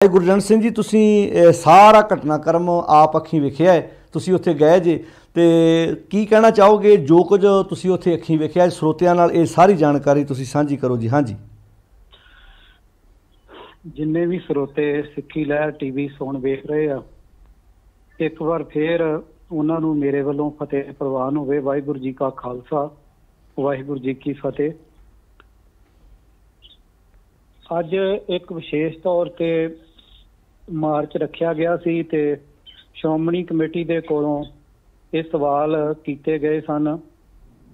गुरजंट सिंह जी तुसी सारा घटनाक्रम आप अखीं वेखिया है, तुसी उत्थे गए जे ते की कहना चाहोगे जो कुछ तुसी उत्थे अखीं वेखिया है स्रोतियां नाल ये सारी जानकारी तुसी साझी करो जी। हाँ जी, जिन्ने भी स्रोते सिक्खी लहर टीवी सुन वेख रहे आ, एक बार फिर उन्हां नूं मेरे वालों फतेह प्रवान होवे। वाहिगुरू जी का खालसा, वाहिगुरू जी की फतेह। अज एक विशेष तौर ते मार्च रखा गया सी ते श्रोमणी कमेटी दे कोलों ये सवाल कीते गए सन,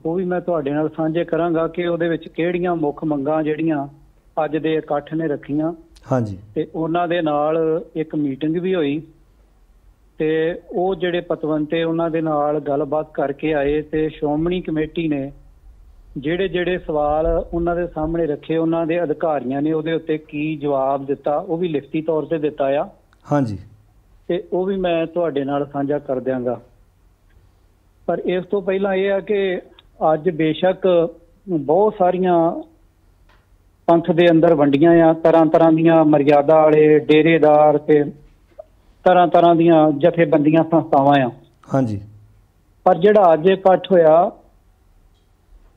वो भी मैं तुहाडे नाल साझे करांगा कि उहदे विच किहड़ियां मुख मंगां जिहड़ियां अज दे इकट्ठ ने रखियां। हाँ जी, ते उन्हां दे नाल एक मीटिंग भी होई ते वो जिहड़े पतवंते उन्हां दे नाल गलबात करके आए ते श्रोमणी कमेटी ने ਜਿਹੜੇ ਜਿਹੜੇ सवाल ਉਹਨਾਂ ਦੇ ਸਾਹਮਣੇ ਰੱਖੇ, ਉਹਨਾਂ ਦੇ ਅਧਿਕਾਰੀਆਂ ਨੇ ਉਹਦੇ ਉੱਤੇ ਕੀ ਜਵਾਬ ਦਿੱਤਾ ਉਹ ਵੀ ਲਿਖਤੀ ਤੌਰ ਤੇ ਦਿੱਤਾ ਆ। ਹਾਂਜੀ, ਤੇ ਉਹ ਵੀ ਮੈਂ ਤੁਹਾਡੇ ਨਾਲ ਸਾਂਝਾ ਕਰ ਦਿਆਂਗਾ। ਪਰ ਇਸ ਤੋਂ ਪਹਿਲਾਂ ਇਹ ਆ ਕਿ ਅੱਜ ਬੇਸ਼ੱਕ ਬਹੁਤ ਸਾਰੀਆਂ ਪੰਥ ਦੇ ਅੰਦਰ ਵੰਡੀਆਂ ਆ, ਤਰ੍ਹਾਂ ਤਰ੍ਹਾਂ ਦੀਆਂ ਮਰਿਆਦਾ ਵਾਲੇ ਡੇਰੇਦਾਰ ਤੇ ਤਰ੍ਹਾਂ ਤਰ੍ਹਾਂ ਦੀਆਂ ਜਥੇਬੰਦੀਆਂ ਸੰਸਥਾਵਾਂ ਆ। ਹਾਂਜੀ, ਪਰ ਜਿਹੜਾ ਅੱਜ ਇਕੱਠ ਹੋਇਆ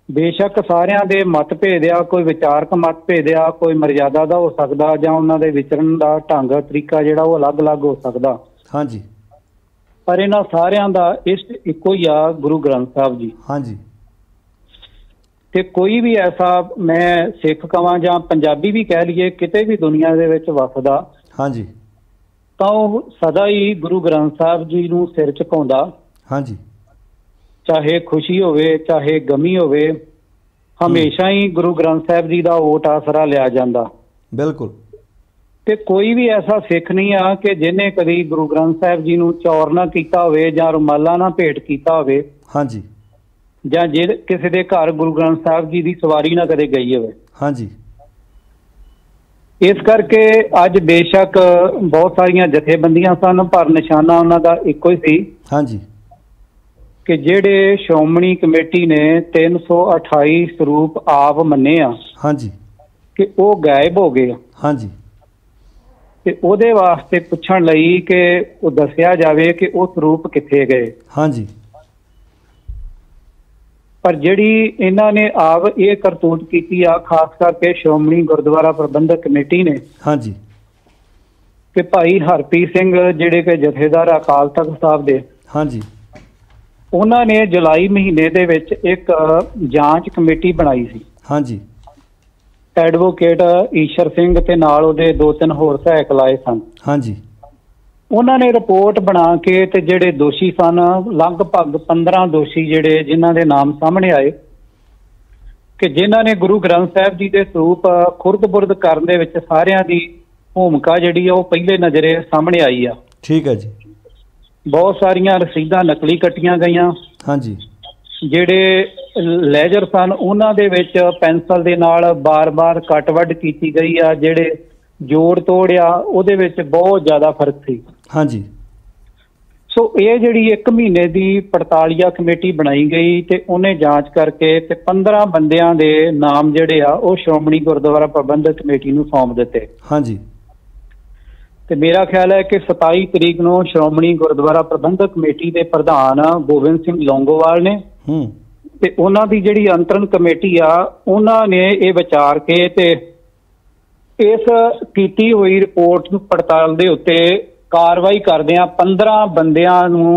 बेशक सारिਆਂ ਦੇ मतभेद आ, कोई विचारक मतभेद आ, कोई मर्यादा ਦਾ हो सकदा ਜਾਂ ਉਹਨਾਂ ਦੇ ਵਿਚਰਨ ਦਾ ਢੰਗ ਤਰੀਕਾ ਜਿਹੜਾ ਉਹ ਅਲੱਗ-ਅਲੱਗ ਹੋ ਸਕਦਾ। ਹਾਂਜੀ, ਪਰ ਇਹਨਾਂ ਸਾਰਿਆਂ ਦਾ ਇਸ਼ਟ ਇੱਕੋ ਹੀ ਆ, ਗੁਰੂ ਗ੍ਰੰਥ ਸਾਹਿਬ ਜੀ। ਹਾਂਜੀ, ਤੇ ਕੋਈ ਵੀ ਐਸਾ ਮੈਂ ਸਿੱਖ ਕਵਾਂ ਜਾਂ ਪੰਜਾਬੀ ਵੀ ਕਹਿ ਲਈਏ ਕਿਤੇ ਵੀ ਦੁਨੀਆ ਦੇ ਵਿੱਚ ਵਸਦਾ, ਹਾਂਜੀ, ਤਾਂ ਉਹ ਸਦਾ ਹੀ ਗੁਰੂ ਗ੍ਰੰਥ ਸਾਹਿਬ ਜੀ ਨੂੰ ਸਿਰ ਝੁਕਾਉਂਦਾ। ਹਾਂਜੀ, चाहे खुशी होवे चाहे गमी होवे, हमेशा ही गुरु ग्रंथ साहब जी का ओट आसरा लिया जाता। बिल्कुल, ते कोई भी ऐसा सिख नहीं आ कि जिन्हें कभी गुरु ग्रंथ साहब जी नूं चौर ना कीता होवे जां रुमाला ना भेंट कीता होवे। हाँ जी, जां जे किसी दे घर गुरु ग्रंथ साहब जी की सवारी ना कदे गई होवे। हाँ जी, इस करके अज बेशक बहुत सारिया जथेबंदियां सन पर निशाना उन्हां दा इक्को ही सी। हाँ जी, कि जेड़े श्रोमणी कमेटी ने 328 स्वरूप आप मन्ने आ, हाँ जी, कि वो गायब हो गए। हाँ जी, ते ओदे वास्ते पुछण लई कि वो दस्सिया जावे कि वो स्वरूप किथे गए। हाँ जी, पर जिहड़ी इन्हां ने आप ये करतूत कीती आ, खास करके श्रोमणी गुरुद्वारा प्रबंधक कमेटी ने, हाँ जी, कि भाई हरप्रीत सिंह जिहड़े कि जथेदार अकाल तख्त साहब दे, हाँ जी, ਉਹਨਾਂ ਨੇ ਜੁਲਾਈ ਮਹੀਨੇ ਦੇ ਵਿੱਚ ਇੱਕ ਜਾਂਚ ਕਮੇਟੀ ਬਣਾਈ ਸੀ। ਹਾਂਜੀ, ਐਡਵੋਕੇਟ ਈਸ਼ਰ ਸਿੰਘ ਤੇ ਨਾਲ ਉਹਦੇ 2-3 ਹੋਰ ਸਹਾਇਕ ਲਾਏ ਸਨ। ਹਾਂਜੀ, ਉਹਨਾਂ ਨੇ ਰਿਪੋਰਟ ਬਣਾ ਕੇ ਤੇ ਜਿਹੜੇ ਦੋਸ਼ੀ ਸਨ ਲਗਭਗ 15 ਦੋਸ਼ੀ ਜਿਹੜੇ ਜਿਨ੍ਹਾਂ ਦੇ ਨਾਮ ਸਾਹਮਣੇ ਆਏ ਕਿ ਜਿਨ੍ਹਾਂ ਨੇ ਗੁਰੂ ਗ੍ਰੰਥ ਸਾਹਿਬ ਜੀ ਦੇ ਸਰੂਪ ਖੁਰਦ-ਬੁਰਦ ਕਰਨ ਦੇ ਵਿੱਚ ਸਾਰਿਆਂ ਦੀ ਭੂਮਿਕਾ ਜਿਹੜੀ ਆ ਉਹ ਪਹਿਲੇ ਨਜ਼ਰੇ ਸਾਹਮਣੇ ਆਈ ਆ। ਠੀਕ ਹੈ ਜੀ, बहुत सारिया रसीदा नकली कट्टिया गई। हाँ जी, जेडे लैजर सन उन्हां दे विच पेंसिल दे नाल बार बार कट वड कीती गई आ, जेडे जोड़ तोड़ आ उहदे विच बहुत ज़्यादा फर्क सी। हाँ जी, सो ये जिहड़ी 1 महीने की पड़तालिया कमेटी बनाई गई ते उन्हें जांच करके ते 15 बंदियां दे नाम जिहड़े आ वो श्रोमणी गुरुद्वारा प्रबंधक कमेटी नूं सौंप दिते। हाँ जी, ਤੇ ਮੇਰਾ ਖਿਆਲ ਹੈ ਕਿ 27 ਤਰੀਕ ਨੂੰ ਸ਼੍ਰੋਮਣੀ ਗੁਰਦੁਆਰਾ ਪ੍ਰਬੰਧਕ ਕਮੇਟੀ ਦੇ ਪ੍ਰਧਾਨ ਗੋਬਿੰਦ ਸਿੰਘ ਲੌਂਗੋਵਾਲ ਨੇ ਤੇ ਉਹਨਾਂ ਦੀ ਜਿਹੜੀ ਅੰਤਰਨ ਕਮੇਟੀ ਆ ਉਹਨਾਂ ਨੇ ਇਹ ਵਿਚਾਰ ਕੇ ਤੇ ਇਸ ਕੀਤੀ ਹੋਈ ਰਿਪੋਰਟ ਨੂੰ ਪੜਤਾਲ ਦੇ ਉੱਤੇ ਕਾਰਵਾਈ ਕਰਦਿਆਂ 15 ਬੰਦਿਆਂ ਨੂੰ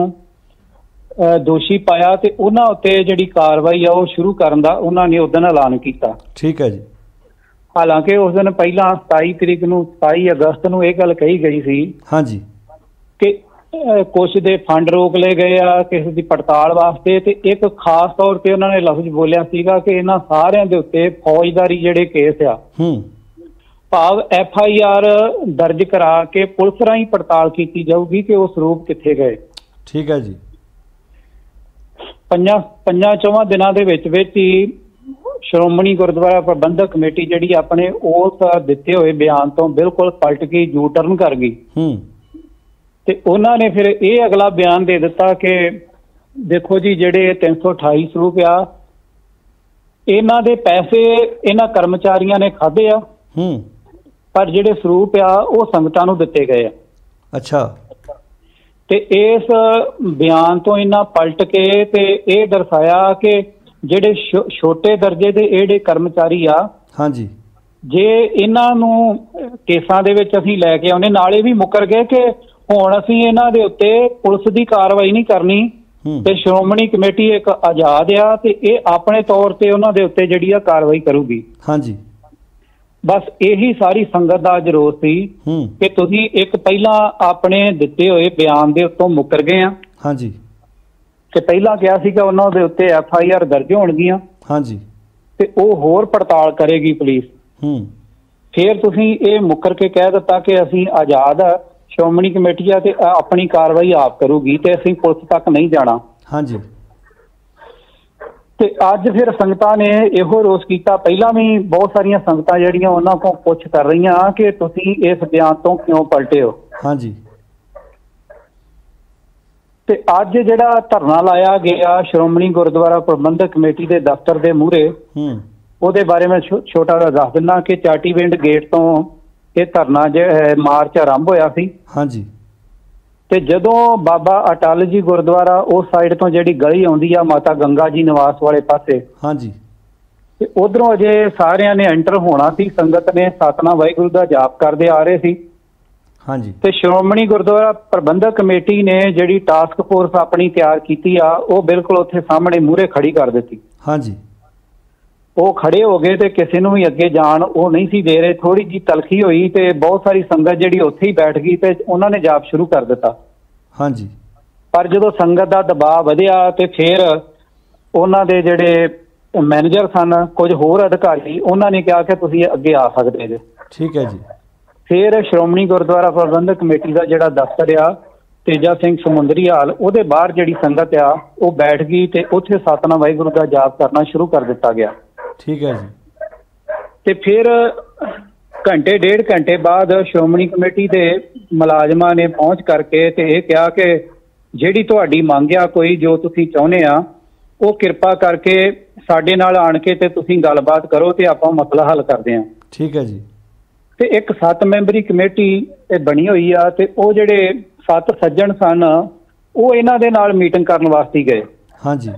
ਦੋਸ਼ੀ ਪਾਇਆ ਤੇ ਉਹਨਾਂ ਉੱਤੇ ਜਿਹੜੀ ਕਾਰਵਾਈ ਆ ਉਹ ਸ਼ੁਰੂ ਕਰਨ ਦਾ ਉਹਨਾਂ ਨੇ ਉਦੋਂ ਐਲਾਨ ਕੀਤਾ। ਠੀਕ ਹੈ ਜੀ, हालांकि उस दिन पहला 27 तरीक नूं 27 अगस्त नूं यह गल कही गई सी। हाँ जी, कि कुछ दे फंड रोक ले गए आ किसी की पड़ताल वास्ते ते एक खास तौर पे उन्होंने लफ्ज बोलिया सीगा कि इन्हां सारिਆਂ ਦੇ ਉੱਤੇ फौजदारी ਜਿਹੜੇ केस आ भाव FIR दर्ज करा के पुलिस राही पड़ताल की जाऊगी कि वो ਸਰੂਪ किथे गए। ठीक है जी, ਪੰਜਾਂ ਚੌਵਾਂ ਦਿਨਾਂ ਦੇ ਵਿੱਚ ਹੀ श्रोमणी गुरुद्वारा प्रबंधक कमेटी जिहड़ी अपने उस दिते हुए बयान तो बिल्कुल पलट गई, यू टर्न कर गई ते उन्होंने फिर ये अगला बयान दे दिता कि देखो जी जिहड़े 328 स्वरूप आ इन्हां दे पैसे इन्हां कर्मचारियों ने खाधे आ पर ਜਿਹੜੇ ਸਰੂਪ ਆ ਉਹ ਸੰਗਤਾਂ ਨੂੰ ਦਿੱਤੇ ਗਏ ਆ। ਅੱਛਾ। ਤੇ ਇਸ ਬਿਆਨ ਤੋਂ ਇਹਨਾਂ ਪਲਟ ਕੇ ਤੇ ਇਹ ਦਰਸਾਇਆ ਕਿ ਜਿਹੜੇ ਛੋਟੇ ਦਰਜੇ ਦੇ ਜਿਹੜੇ ਕਰਮਚਾਰੀ ਆ, ਹਾਂਜੀ, ਜੇ ਇਹਨਾਂ ਨੂੰ ਕੇਸਾਂ ਦੇ ਵਿੱਚ ਅਸੀਂ ਲੈ ਕੇ ਆਉਨੇ, ਨਾਲੇ ਵੀ ਮੁੱਕਰ ਗਏ ਕਿ ਹੁਣ ਅਸੀਂ ਇਹਨਾਂ ਦੇ ਉੱਤੇ ਪੁਲਿਸ ਦੀ ਕਾਰਵਾਈ ਨਹੀਂ ਕਰਨੀ ਤੇ ਸ਼੍ਰੋਮਣੀ ਕਮੇਟੀ ਇੱਕ ਆਜ਼ਾਦ ਆ ਤੇ ਇਹ ਆਪਣੇ ਤੌਰ ਤੇ ਉਹਨਾਂ ਦੇ ਉੱਤੇ ਜਿਹੜੀ ਆ ਕਾਰਵਾਈ ਕਰੂਗੀ। ਹਾਂਜੀ। ਬਸ ਇਹੀ ਸਾਰੀ ਸੰਗਤ ਦਾ ਅੱਜ ਰੋਸ ਸੀ ਕਿ ਤੁਸੀਂ ਇੱਕ ਪਹਿਲਾਂ ਆਪਣੇ ਦਿੱਤੇ ਹੋਏ ਬਿਆਨ ਦੇ ਉੱਤੋਂ ਮੁੱਕਰ ਗਏ ਆ। ਹਾਂਜੀ। ਕਿ ਪਹਿਲਾਂ ਕਿਹਾ ਸੀ ਕਿ ਉਹਨਾਂ ਦੇ ਉੱਤੇ FIR ਦਰਜ ਹੋਣਗੀਆਂ। ਹਾਂਜੀ। ਤੇ ਉਹ ਹੋਰ ਪੜਤਾਲ ਕਰੇਗੀ ਪੁਲਿਸ। ਫਿਰ ਤੁਸੀਂ ਇਹ ਮੁੱਕਰ ਕੇ ਕਹਿ ਦਿੱਤਾ ਕਿ ਅਸੀਂ ਆਜ਼ਾਦ ਆ, ਸ਼੍ਰੋਮਣੀ ਕਮੇਟੀ ਆ ਤੇ ਆਪਣੀ ਕਾਰਵਾਈ ਆਪ ਕਰੂਗੀ ਤੇ ਅਸੀਂ ਪੁਲਿਸ ਤੱਕ ਨਹੀਂ ਜਾਣਾ। ਹਾਂਜੀ। ਤੇ ਅੱਜ ਫਿਰ ਸੰਗਤਾਂ ਨੇ ਇਹੋ ਰੋਸ ਕੀਤਾ। ਪਹਿਲਾਂ ਵੀ ਬਹੁਤ ਸਾਰੀਆਂ ਸੰਗਤਾਂ ਜਿਹੜੀਆਂ ਉਹਨਾਂ ਕੋਲ ਪੁੱਛ ਕਰ ਰਹੀਆਂ ਕਿ ਤੁਸੀਂ ਇਸ ਬਿਆਨ ਤੋਂ ਕਿਉਂ ਪਲਟੇ ਹੋ। ਹਾਂਜੀ। ਤੇ ਅੱਜ ਜਿਹੜਾ ਧਰਨਾ ਲਾਇਆ ਗਿਆ ਸ਼੍ਰੋਮਣੀ ਗੁਰਦੁਆਰਾ ਪ੍ਰਬੰਧਕ ਕਮੇਟੀ ਦੇ ਦਫ਼ਤਰ ਦੇ ਮੂਹਰੇ, ਉਹਦੇ ਬਾਰੇ ਮੈਂ ਛੋਟਾ ਜਿਹਾ ਦੱਸ ਦਿੰਦਾ ਕਿ ਚਾਟੀਵਿੰਡ ਗੇਟ ਤੋਂ ਇਹ ਧਰਨਾ ਮਾਰਚ ਆਰੰਭ ਹੋਇਆ ਸੀ। ਹਾਂਜੀ। ਤੇ ਜਦੋਂ ਬਾਬਾ ਅਟਲ ਜੀ ਗੁਰਦੁਆਰਾ ਉਸ ਸਾਈਡ ਤੋਂ ਜਿਹੜੀ ਗਲੀ ਆਉਂਦੀ ਆ ਮਾਤਾ ਗੰਗਾ ਜੀ ਨਿਵਾਸ ਵਾਲੇ ਪਾਸੇ, ਹਾਂਜੀ, ਤੇ ਉਧਰੋਂ ਅਜੇ ਸਾਰਿਆਂ ਨੇ ਐਂਟਰ ਹੋਣਾ ਸੀ, ਸੰਗਤ ਨੇ ਸਤਨਾਮ ਵਾਹਿਗੁਰੂ ਦਾ ਜਾਪ ਕਰਦੇ ਆ ਰਹੇ ਸੀ। ਹਾਂਜੀ। ਤੇ ਸ਼੍ਰੋਮਣੀ ਗੁਰਦੁਆਰਾ ਪ੍ਰਬੰਧਕ ਕਮੇਟੀ ਨੇ ਜਿਹੜੀ ਟਾਸਕ ਫੋਰਸ ਆਪਣੀ ਤਿਆਰ ਕੀਤੀ ਆ ਉਹ ਬਿਲਕੁਲ ਉੱਥੇ ਸਾਹਮਣੇ ਮੂਹਰੇ ਖੜੀ ਕਰ ਦਿੱਤੀ। ਹਾਂਜੀ। ਉਹ ਖੜੇ ਹੋ ਗਏ ਤੇ ਕਿਸੇ ਨੂੰ ਵੀ ਅੱਗੇ ਜਾਣ ਉਹ ਨਹੀਂ ਸੀ ਦੇ ਰਹੇ। ਥੋੜੀ ਜੀ ਤਲਖੀ ਹੋਈ ਤੇ ਬਹੁਤ ਸਾਰੀ ਸੰਗਤ ਜਿਹੜੀ ਉੱਥੇ ਹੀ ਬੈਠ ਗਈ ਤੇ ਉਹਨਾਂ ਨੇ ਜਾਪ ਸ਼ੁਰੂ ਕਰ ਦਿੱਤਾ। ਹਾਂਜੀ। ਪਰ ਜਦੋਂ ਸੰਗਤ ਦਾ ਦਬਾਅ ਵਧਿਆ ਤੇ ਫਿਰ ਉਹਨਾਂ ਦੇ ਜਿਹੜੇ ਮੈਨੇਜਰ ਸਨ, ਕੁਝ ਹੋਰ ਅਧਿਕਾਰੀ, ਉਹਨਾਂ ਨੇ ਕਿਹਾ ਕਿ ਤੁਸੀਂ ਅੱਗੇ ਆ ਸਕਦੇ ਜੇ। ਠੀਕ ਹੈ ਜੀ। ਫਿਰ ਸ਼੍ਰੋਮਣੀ ਗੁਰਦੁਆਰਾ ਪ੍ਰਬੰਧਕ ਕਮੇਟੀ ਦਾ ਜਿਹੜਾ ਦਫ਼ਤਰ ਆ ਤੇਜਾ ਸਿੰਘ ਸਮੁੰਦਰੀ ਹਾਲ, ਉਹਦੇ ਬਾਹਰ ਜਿਹੜੀ ਸੰਗਤ ਆ ਉਹ ਬੈਠ ਗਈ ਤੇ ਉੱਥੇ ਸਤਨਾਮ ਵਾਹਿਗੁਰੂ ਦਾ ਜਾਪ ਕਰਨਾ ਸ਼ੁਰੂ ਕਰ ਦਿੱਤਾ ਗਿਆ। ਠੀਕ ਹੈ ਜੀ। ਤੇ ਫਿਰ ਘੰਟੇ ਡੇਢ ਘੰਟੇ ਬਾਅਦ ਸ਼੍ਰੋਮਣੀ ਕਮੇਟੀ ਦੇ ਮੁਲਾਜ਼ਮਾਂ ਨੇ ਪਹੁੰਚ ਕਰਕੇ ਤੇ ਇਹ ਕਿਹਾ ਕਿ ਜਿਹੜੀ ਤੁਹਾਡੀ ਮੰਗ ਆ, ਕੋਈ ਜੋ ਤੁਸੀਂ ਚਾਹੁੰਦੇ ਆ, ਉਹ ਕਿਰਪਾ ਕਰਕੇ ਸਾਡੇ ਨਾਲ ਆਣ ਕੇ ਤੇ ਤੁਸੀਂ ਗੱਲਬਾਤ ਕਰੋ ਤੇ ਆਪਾਂ ਮਸਲਾ ਹੱਲ ਕਰਦੇ ਹਾਂ। ਠੀਕ ਹੈ ਜੀ। ਤੇ ਇੱਕ 7 ਮੈਂਬਰੀ ਕਮੇਟੀ ਬਣੀ ਹੋਈ ਆ ਤੇ ਉਹ ਜਿਹੜੇ 7 ਸੱਜਣ ਸਨ ਉਹ ਇਹਨਾਂ ਦੇ ਨਾਲ ਮੀਟਿੰਗ ਕਰਨ ਵਾਸਤੇ ਗਏ। ਹਾਂਜੀ।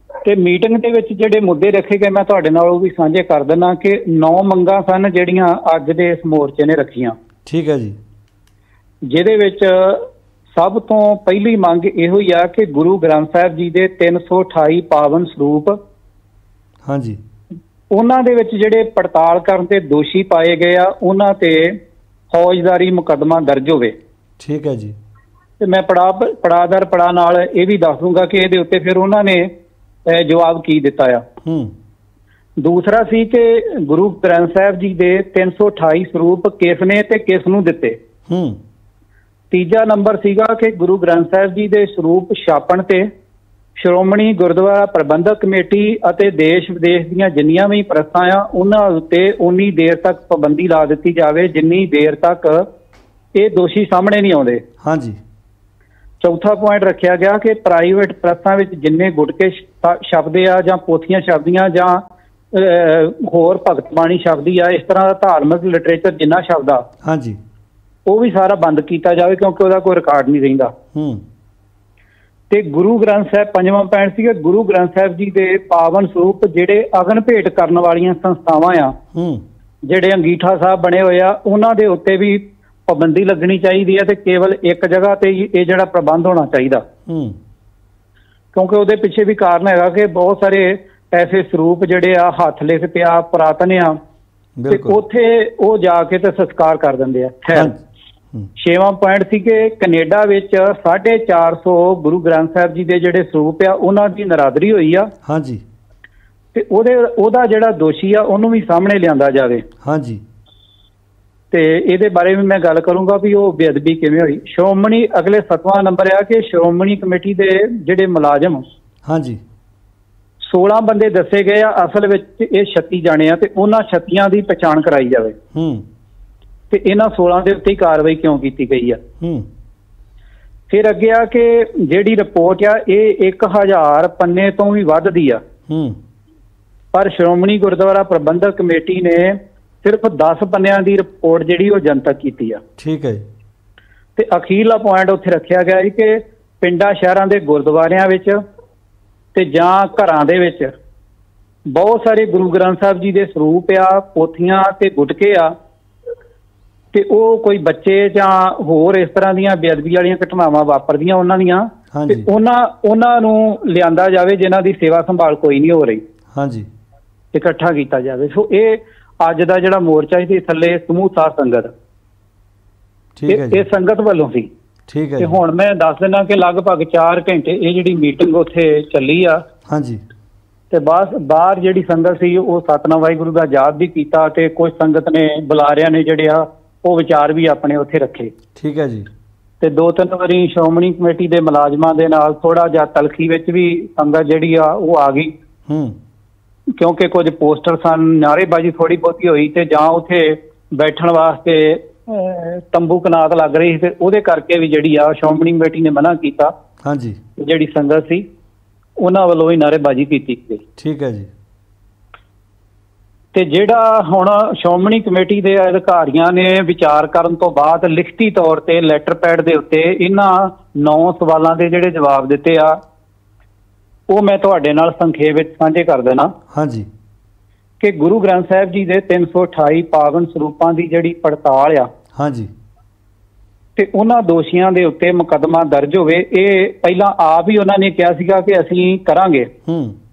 ਤੇ ਮੀਟਿੰਗ ਦੇ ਵਿੱਚ ਜਿਹੜੇ ਮੁੱਦੇ ਰੱਖੇ ਗਏ ਮੈਂ ਤੁਹਾਡੇ ਨਾਲ ਉਹ ਵੀ ਸਾਂਝੇ ਕਰ ਦਿੰਦਾ ਕਿ 9 ਮੰਗਾਂ ਸਨ ਜਿਹੜੀਆਂ ਅੱਜ ਦੇ ਇਸ ਮੋਰਚੇ ਨੇ ਰੱਖੀਆਂ। ਠੀਕ ਹੈ ਜੀ। ਜਿਹਦੇ ਵਿੱਚ ਸਭ ਤੋਂ ਪਹਿਲੀ ਮੰਗ ਇਹੋ ਹੀ ਆ ਕਿ ਗੁਰੂ ਗ੍ਰੰਥ ਸਾਹਿਬ ਜੀ ਦੇ 328 ਪਾਵਨ ਸਰੂਪ, ਹਾਂਜੀ, ਉਹਨਾਂ ਦੇ ਵਿੱਚ ਜਿਹੜੇ ਪੜਤਾਲ ਕਰਨ ਤੇ ਦੋਸ਼ੀ ਪਾਏ ਗਏ ਆ ਉਹਨਾਂ ਤੇ ਫੌਜਦਾਰੀ ਮੁਕੱਦਮਾ ਦਰਜ ਹੋਵੇ। ਠੀਕ ਹੈ ਜੀ। ਤੇ ਮੈਂ ਪੜਾਅ ਦਰ ਪੜਾਅ ਨਾਲ ਇਹ ਵੀ ਦੱਸ ਦੂੰਗਾ ਕਿ ਇਹਦੇ ਉੱਤੇ ਫਿਰ ਉਹਨਾਂ ਨੇ ਜਵਾਬ ਕੀ ਦਿੱਤਾ ਆ। ਦੂਸਰਾ ਸੀ ਕਿ ਗੁਰੂ ਗ੍ਰੰਥ ਸਾਹਿਬ ਜੀ ਦੇ 328 ਸਰੂਪ ਕਿਸ ਨੇ ਤੇ ਕਿਸ ਨੂੰ ਦਿੱਤੇ। ਤੀਜਾ ਨੰਬਰ ਸੀਗਾ ਕਿ ਗੁਰੂ ਗ੍ਰੰਥ ਸਾਹਿਬ ਜੀ ਦੇ ਸਰੂਪ ਛਾਪਣ ਤੇ ਸ਼੍ਰੋਮਣੀ ਗੁਰਦੁਆਰਾ ਪ੍ਰਬੰਧਕ ਕਮੇਟੀ ਅਤੇ ਦੇਸ਼ ਵਿਦੇਸ਼ ਦੀਆਂ ਜਿੰਨੀਆਂ ਵੀ ਪ੍ਰੈਸਾਂ ਆ ਉਹਨਾਂ ਉੱਤੇ ਉਨੀ ਦੇਰ ਤੱਕ ਪਾਬੰਦੀ ਲਾ ਦਿੱਤੀ ਜਾਵੇ ਜਿੰਨੀ ਦੇਰ ਤੱਕ ਇਹ ਦੋਸ਼ੀ ਸਾਹਮਣੇ ਨਹੀਂ ਆਉਂਦੇ। ਹਾਂਜੀ। ਚੌਥਾ ਪੁਆਇੰਟ ਰੱਖਿਆ ਗਿਆ ਕਿ ਪ੍ਰਾਈਵੇਟ ਪ੍ਰੈਸਾਂ ਵਿੱਚ ਜਿੰਨੇ ਗੁਟਕੇ ਛਪਦੇ ਆ ਜਾਂ ਪੋਥੀਆਂ ਛਪਦੀਆਂ ਜਾਂ ਹੋਰ ਭਗਤ ਬਾਣੀ ਛਪਦੀ ਆ, ਇਸ ਤਰ੍ਹਾਂ ਦਾ ਧਾਰਮਿਕ ਲਿਟਰੇਚਰ ਜਿੰਨਾ ਛਪਦਾ, ਹਾਂਜੀ, ਉਹ ਵੀ ਸਾਰਾ ਬੰਦ ਕੀਤਾ ਜਾਵੇ ਕਿਉਂਕਿ ਉਹਦਾ ਕੋਈ ਰਿਕਾਰਡ ਨਹੀਂ ਰਹਿੰਦਾ। ਤੇ ਗੁਰੂ ਗ੍ਰੰਥ ਸਾਹਿਬ, ਪੰਜਵਾਂ ਪੁਆਇੰਟ ਸੀਗਾ ਗੁਰੂ ਗ੍ਰੰਥ ਸਾਹਿਬ ਜੀ ਦੇ ਪਾਵਨ ਸਰੂਪ ਜਿਹੜੇ ਅਗਨ ਭੇਟ ਕਰਨ ਵਾਲੀਆਂ ਸੰਸਥਾਵਾਂ ਆ, ਜਿਹੜੇ ਅੰਗੀਠਾ ਸਾਹਿਬ ਬਣੇ ਹੋਏ ਆ, ਉਹਨਾਂ ਦੇ ਉੱਤੇ ਵੀ ਪਾਬੰਦੀ ਲੱਗਣੀ ਚਾਹੀਦੀ ਹੈ ਤੇ ਕੇਵਲ ਇੱਕ ਜਗ੍ਹਾ ਤੇ ਹੀ ਇਹ ਜਿਹੜਾ ਪ੍ਰਬੰਧ ਹੋਣਾ ਚਾਹੀਦਾ। ਕਿਉਂਕਿ ਉਹਦੇ ਪਿੱਛੇ ਵੀ ਕਾਰਨ ਹੈਗਾ ਕਿ ਬਹੁਤ ਸਾਰੇ ਐਸੇ ਸਰੂਪ ਜਿਹੜੇ ਆ ਹੱਥ ਲਿਖਤ ਆ, ਪੁਰਾਤਨ ਆ, ਤੇ ਉੱਥੇ ਉਹ ਜਾ ਕੇ ਤੇ ਸੰਸਕਾਰ ਕਰ ਦਿੰਦੇ ਆ। ਖੈਰ, 6ਵਾਂ ਪੁਆਇੰਟ ਸੀ ਕਿ ਕੈਨੇਡਾ ਵਿੱਚ 450 ਗੁਰੂ ਗ੍ਰੰਥ ਸਾਹਿਬ ਜੀ ਦੇ ਜਿਹੜੇ ਸਰੂਪ ਆ ਉਹਨਾਂ ਦੀ ਨਰਾਦਰੀ ਹੋਈ ਆ। ਹਾਂਜੀ। ਤੇ ਉਹਦਾ ਜਿਹੜਾ ਦੋਸ਼ੀ ਆ ਉਹਨੂੰ ਵੀ ਸਾਹਮਣੇ ਲਿਆਂਦਾ ਜਾਵੇ। ਹਾਂਜੀ। ਤੇ ਇਹਦੇ ਬਾਰੇ ਵੀ ਮੈਂ ਗੱਲ ਕਰੂੰਗਾ ਵੀ ਉਹ ਬੇਅਦਬੀ ਕਿਵੇਂ ਹੋਈ। ਸ਼੍ਰੋਮਣੀ, ਅਗਲੇ 7ਵਾਂ ਨੰਬਰ ਆ ਕਿ ਸ਼੍ਰੋਮਣੀ ਕਮੇਟੀ ਦੇ ਜਿਹੜੇ ਮੁਲਾਜ਼ਮ, ਹਾਂਜੀ, 16 ਬੰਦੇ ਦੱਸੇ ਗਏ ਆ, ਅਸਲ ਵਿੱਚ ਇਹ 36 ਜਾਣੇ ਆ ਤੇ ਉਹਨਾਂ 36 ਦੀ ਪਛਾਣ ਕਰਾਈ ਜਾਵੇ। ਤੇ ਇਹਨਾਂ 16 ਦੇ ਉੱਤੇ ਕਾਰਵਾਈ ਕਿਉਂ ਕੀਤੀ ਗਈ ਆ। ਫਿਰ ਅੱਗੇ ਆ ਕਿ ਜਿਹੜੀ ਰਿਪੋਰਟ ਆ ਇਹ 1000 ਪੰਨੇ ਤੋਂ ਵੀ ਵੱਧ ਦੀ ਆ, ਪਰ ਸ਼੍ਰੋਮਣੀ ਗੁਰਦੁਆਰਾ ਪ੍ਰਬੰਧਕ ਕਮੇਟੀ ਨੇ ਸਿਰਫ 10 ਪੰਨਿਆਂ ਦੀ ਰਿਪੋਰਟ ਜਿਹੜੀ ਉਹ ਜਨਤਕ ਕੀਤੀ ਆ। ਠੀਕ ਹੈ। ਤੇ ਅਖੀਰਲਾ ਪੁਆਇੰਟ ਉੱਥੇ ਰੱਖਿਆ ਗਿਆ ਕਿ ਪਿੰਡਾਂ ਸ਼ਹਿਰਾਂ ਦੇ ਗੁਰਦੁਆਰਿਆਂ ਵਿੱਚ ਤੇ ਜਾਂ ਘਰਾਂ ਦੇ ਵਿੱਚ ਬਹੁਤ ਸਾਰੇ ਗੁਰੂ ਗ੍ਰੰਥ ਸਾਹਿਬ ਜੀ ਦੇ ਸਰੂਪ ਆ, ਪੋਥੀਆਂ ਤੇ ਗੁਟਕੇ ਆ, ਤੇ ਉਹ ਕੋਈ ਬੱਚੇ ਜਾਂ ਹੋਰ ਇਸ ਤਰ੍ਹਾਂ ਦੀਆਂ ਬੇਅਦਬੀ ਵਾਲੀਆਂ ਘਟਨਾਵਾਂ ਵਾਪਰਦੀਆਂ ਉਹਨਾਂ ਦੀਆਂ, ਤੇ ਉਹਨਾਂ ਨੂੰ ਲਿਆਂਦਾ ਜਾਵੇ ਜਿਨ੍ਹਾਂ ਦੀ ਸੇਵਾ ਸੰਭਾਲ ਕੋਈ ਨਹੀਂ ਹੋ ਰਹੀ। ਹਾਂਜੀ, ਇਕੱਠਾ ਕੀਤਾ ਜਾਵੇ। ਸੋ ਇਹ ਅੱਜ ਦਾ ਜਿਹੜਾ ਮੋਰਚਾ ਸੀ ਥੱਲੇ ਸਮੂਹ ਸਾਧ ਸੰਗਤ, ਇਹ ਸੰਗਤ ਵੱਲੋਂ ਸੀ। ਠੀਕ ਹੈ। ਤੇ ਹੁਣ ਮੈਂ ਦੱਸ ਦਿੰਦਾ ਕਿ ਲਗਭਗ 4 ਘੰਟੇ ਇਹ ਜਿਹੜੀ ਮੀਟਿੰਗ ਉੱਥੇ ਚੱਲੀ ਆ। ਹਾਂਜੀ। ਤੇ ਬਾਹਰ ਜਿਹੜੀ ਸੰਗਤ ਸੀ ਉਹ ਸਤਿਨਾਮ ਵਾਹਿਗੁਰੂ ਦਾ ਜਾਪ ਵੀ ਕੀਤਾ, ਤੇ ਕੁਝ ਸੰਗਤ ਨੇ ਬੁਲਾਰਿਆਂ ਨੇ ਜਿਹੜੇ ਆ ਉਹ ਵਿਚਾਰ ਵੀ ਆਪਣੇ ਉੱਥੇ ਰੱਖੇ। ਠੀਕ ਹੈ ਜੀ। ਤੇ 2-3 ਵਾਰੀ ਸ਼੍ਰੋਮਣੀ ਕਮੇਟੀ ਦੇ ਮੁਲਾਜ਼ਮਾਂ ਦੇ ਨਾਲ ਥੋੜਾ ਜਿਹਾ ਤਲਖੀ ਵਿੱਚ ਵੀ ਸੰਗਤ ਜਿਹੜੀ ਆ ਉਹ ਆ ਗਈ, ਕਿਉਂਕਿ ਕੁਝ ਪੋਸਟਰ ਸਨ, ਨਾਅਰੇਬਾਜ਼ੀ ਥੋੜੀ ਬਹੁਤੀ ਹੋਈ, ਤੇ ਜਾਂ ਉੱਥੇ ਬੈਠਣ ਵਾਸਤੇ ਤੰਬੂ ਕਨਾਤ ਲੱਗ ਰਹੀ ਸੀ, ਤੇ ਉਹਦੇ ਕਰਕੇ ਵੀ ਜਿਹੜੀ ਆ ਸ਼੍ਰੋਮਣੀ ਕਮੇਟੀ ਨੇ ਮਨਾ ਕੀਤਾ। ਹਾਂਜੀ। ਜਿਹੜੀ ਸੰਗਤ ਸੀ ਉਹਨਾਂ ਵੱਲੋਂ ਹੀ ਨਾਅਰੇਬਾਜ਼ੀ ਕੀਤੀ ਗਈ। ਠੀਕ ਹੈ ਜੀ। ਤੇ ਜਿਹੜਾ ਹੁਣ ਸ਼੍ਰੋਮਣੀ ਕਮੇਟੀ ਦੇ ਅਧਿਕਾਰੀਆਂ ਨੇ ਵਿਚਾਰ ਕਰਨ ਤੋਂ ਬਾਅਦ ਲਿਖਤੀ ਤੌਰ ਤੇ ਲੈਟਰ ਪੈਡ ਦੇ ਉੱਤੇ ਇਹਨਾਂ 9 ਸਵਾਲਾਂ ਦੇ ਜਿਹੜੇ ਜਵਾਬ ਦਿੱਤੇ ਆ ਉਹ ਮੈਂ ਤੁਹਾਡੇ ਨਾਲ ਸੰਖੇਪ ਵਿੱਚ ਸਾਂਝੇ ਕਰ ਦੇਣਾ। ਹਾਂਜੀ। ਕਿ ਗੁਰੂ ਗ੍ਰੰਥ ਸਾਹਿਬ ਜੀ ਦੇ 328 ਪਾਵਨ ਸਰੂਪਾਂ ਦੀ ਜਿਹੜੀ ਪੜਤਾਲ ਆ, ਹਾਂਜੀ, ਤੇ ਉਹਨਾਂ ਦੋਸ਼ੀਆਂ ਦੇ ਉੱਤੇ ਮੁਕੱਦਮਾ ਦਰਜ ਹੋਵੇ। ਇਹ ਪਹਿਲਾਂ ਆਪ ਹੀ ਉਹਨਾਂ ਨੇ ਕਿਹਾ ਸੀਗਾ ਕਿ ਅਸੀਂ ਕਰਾਂਗੇ,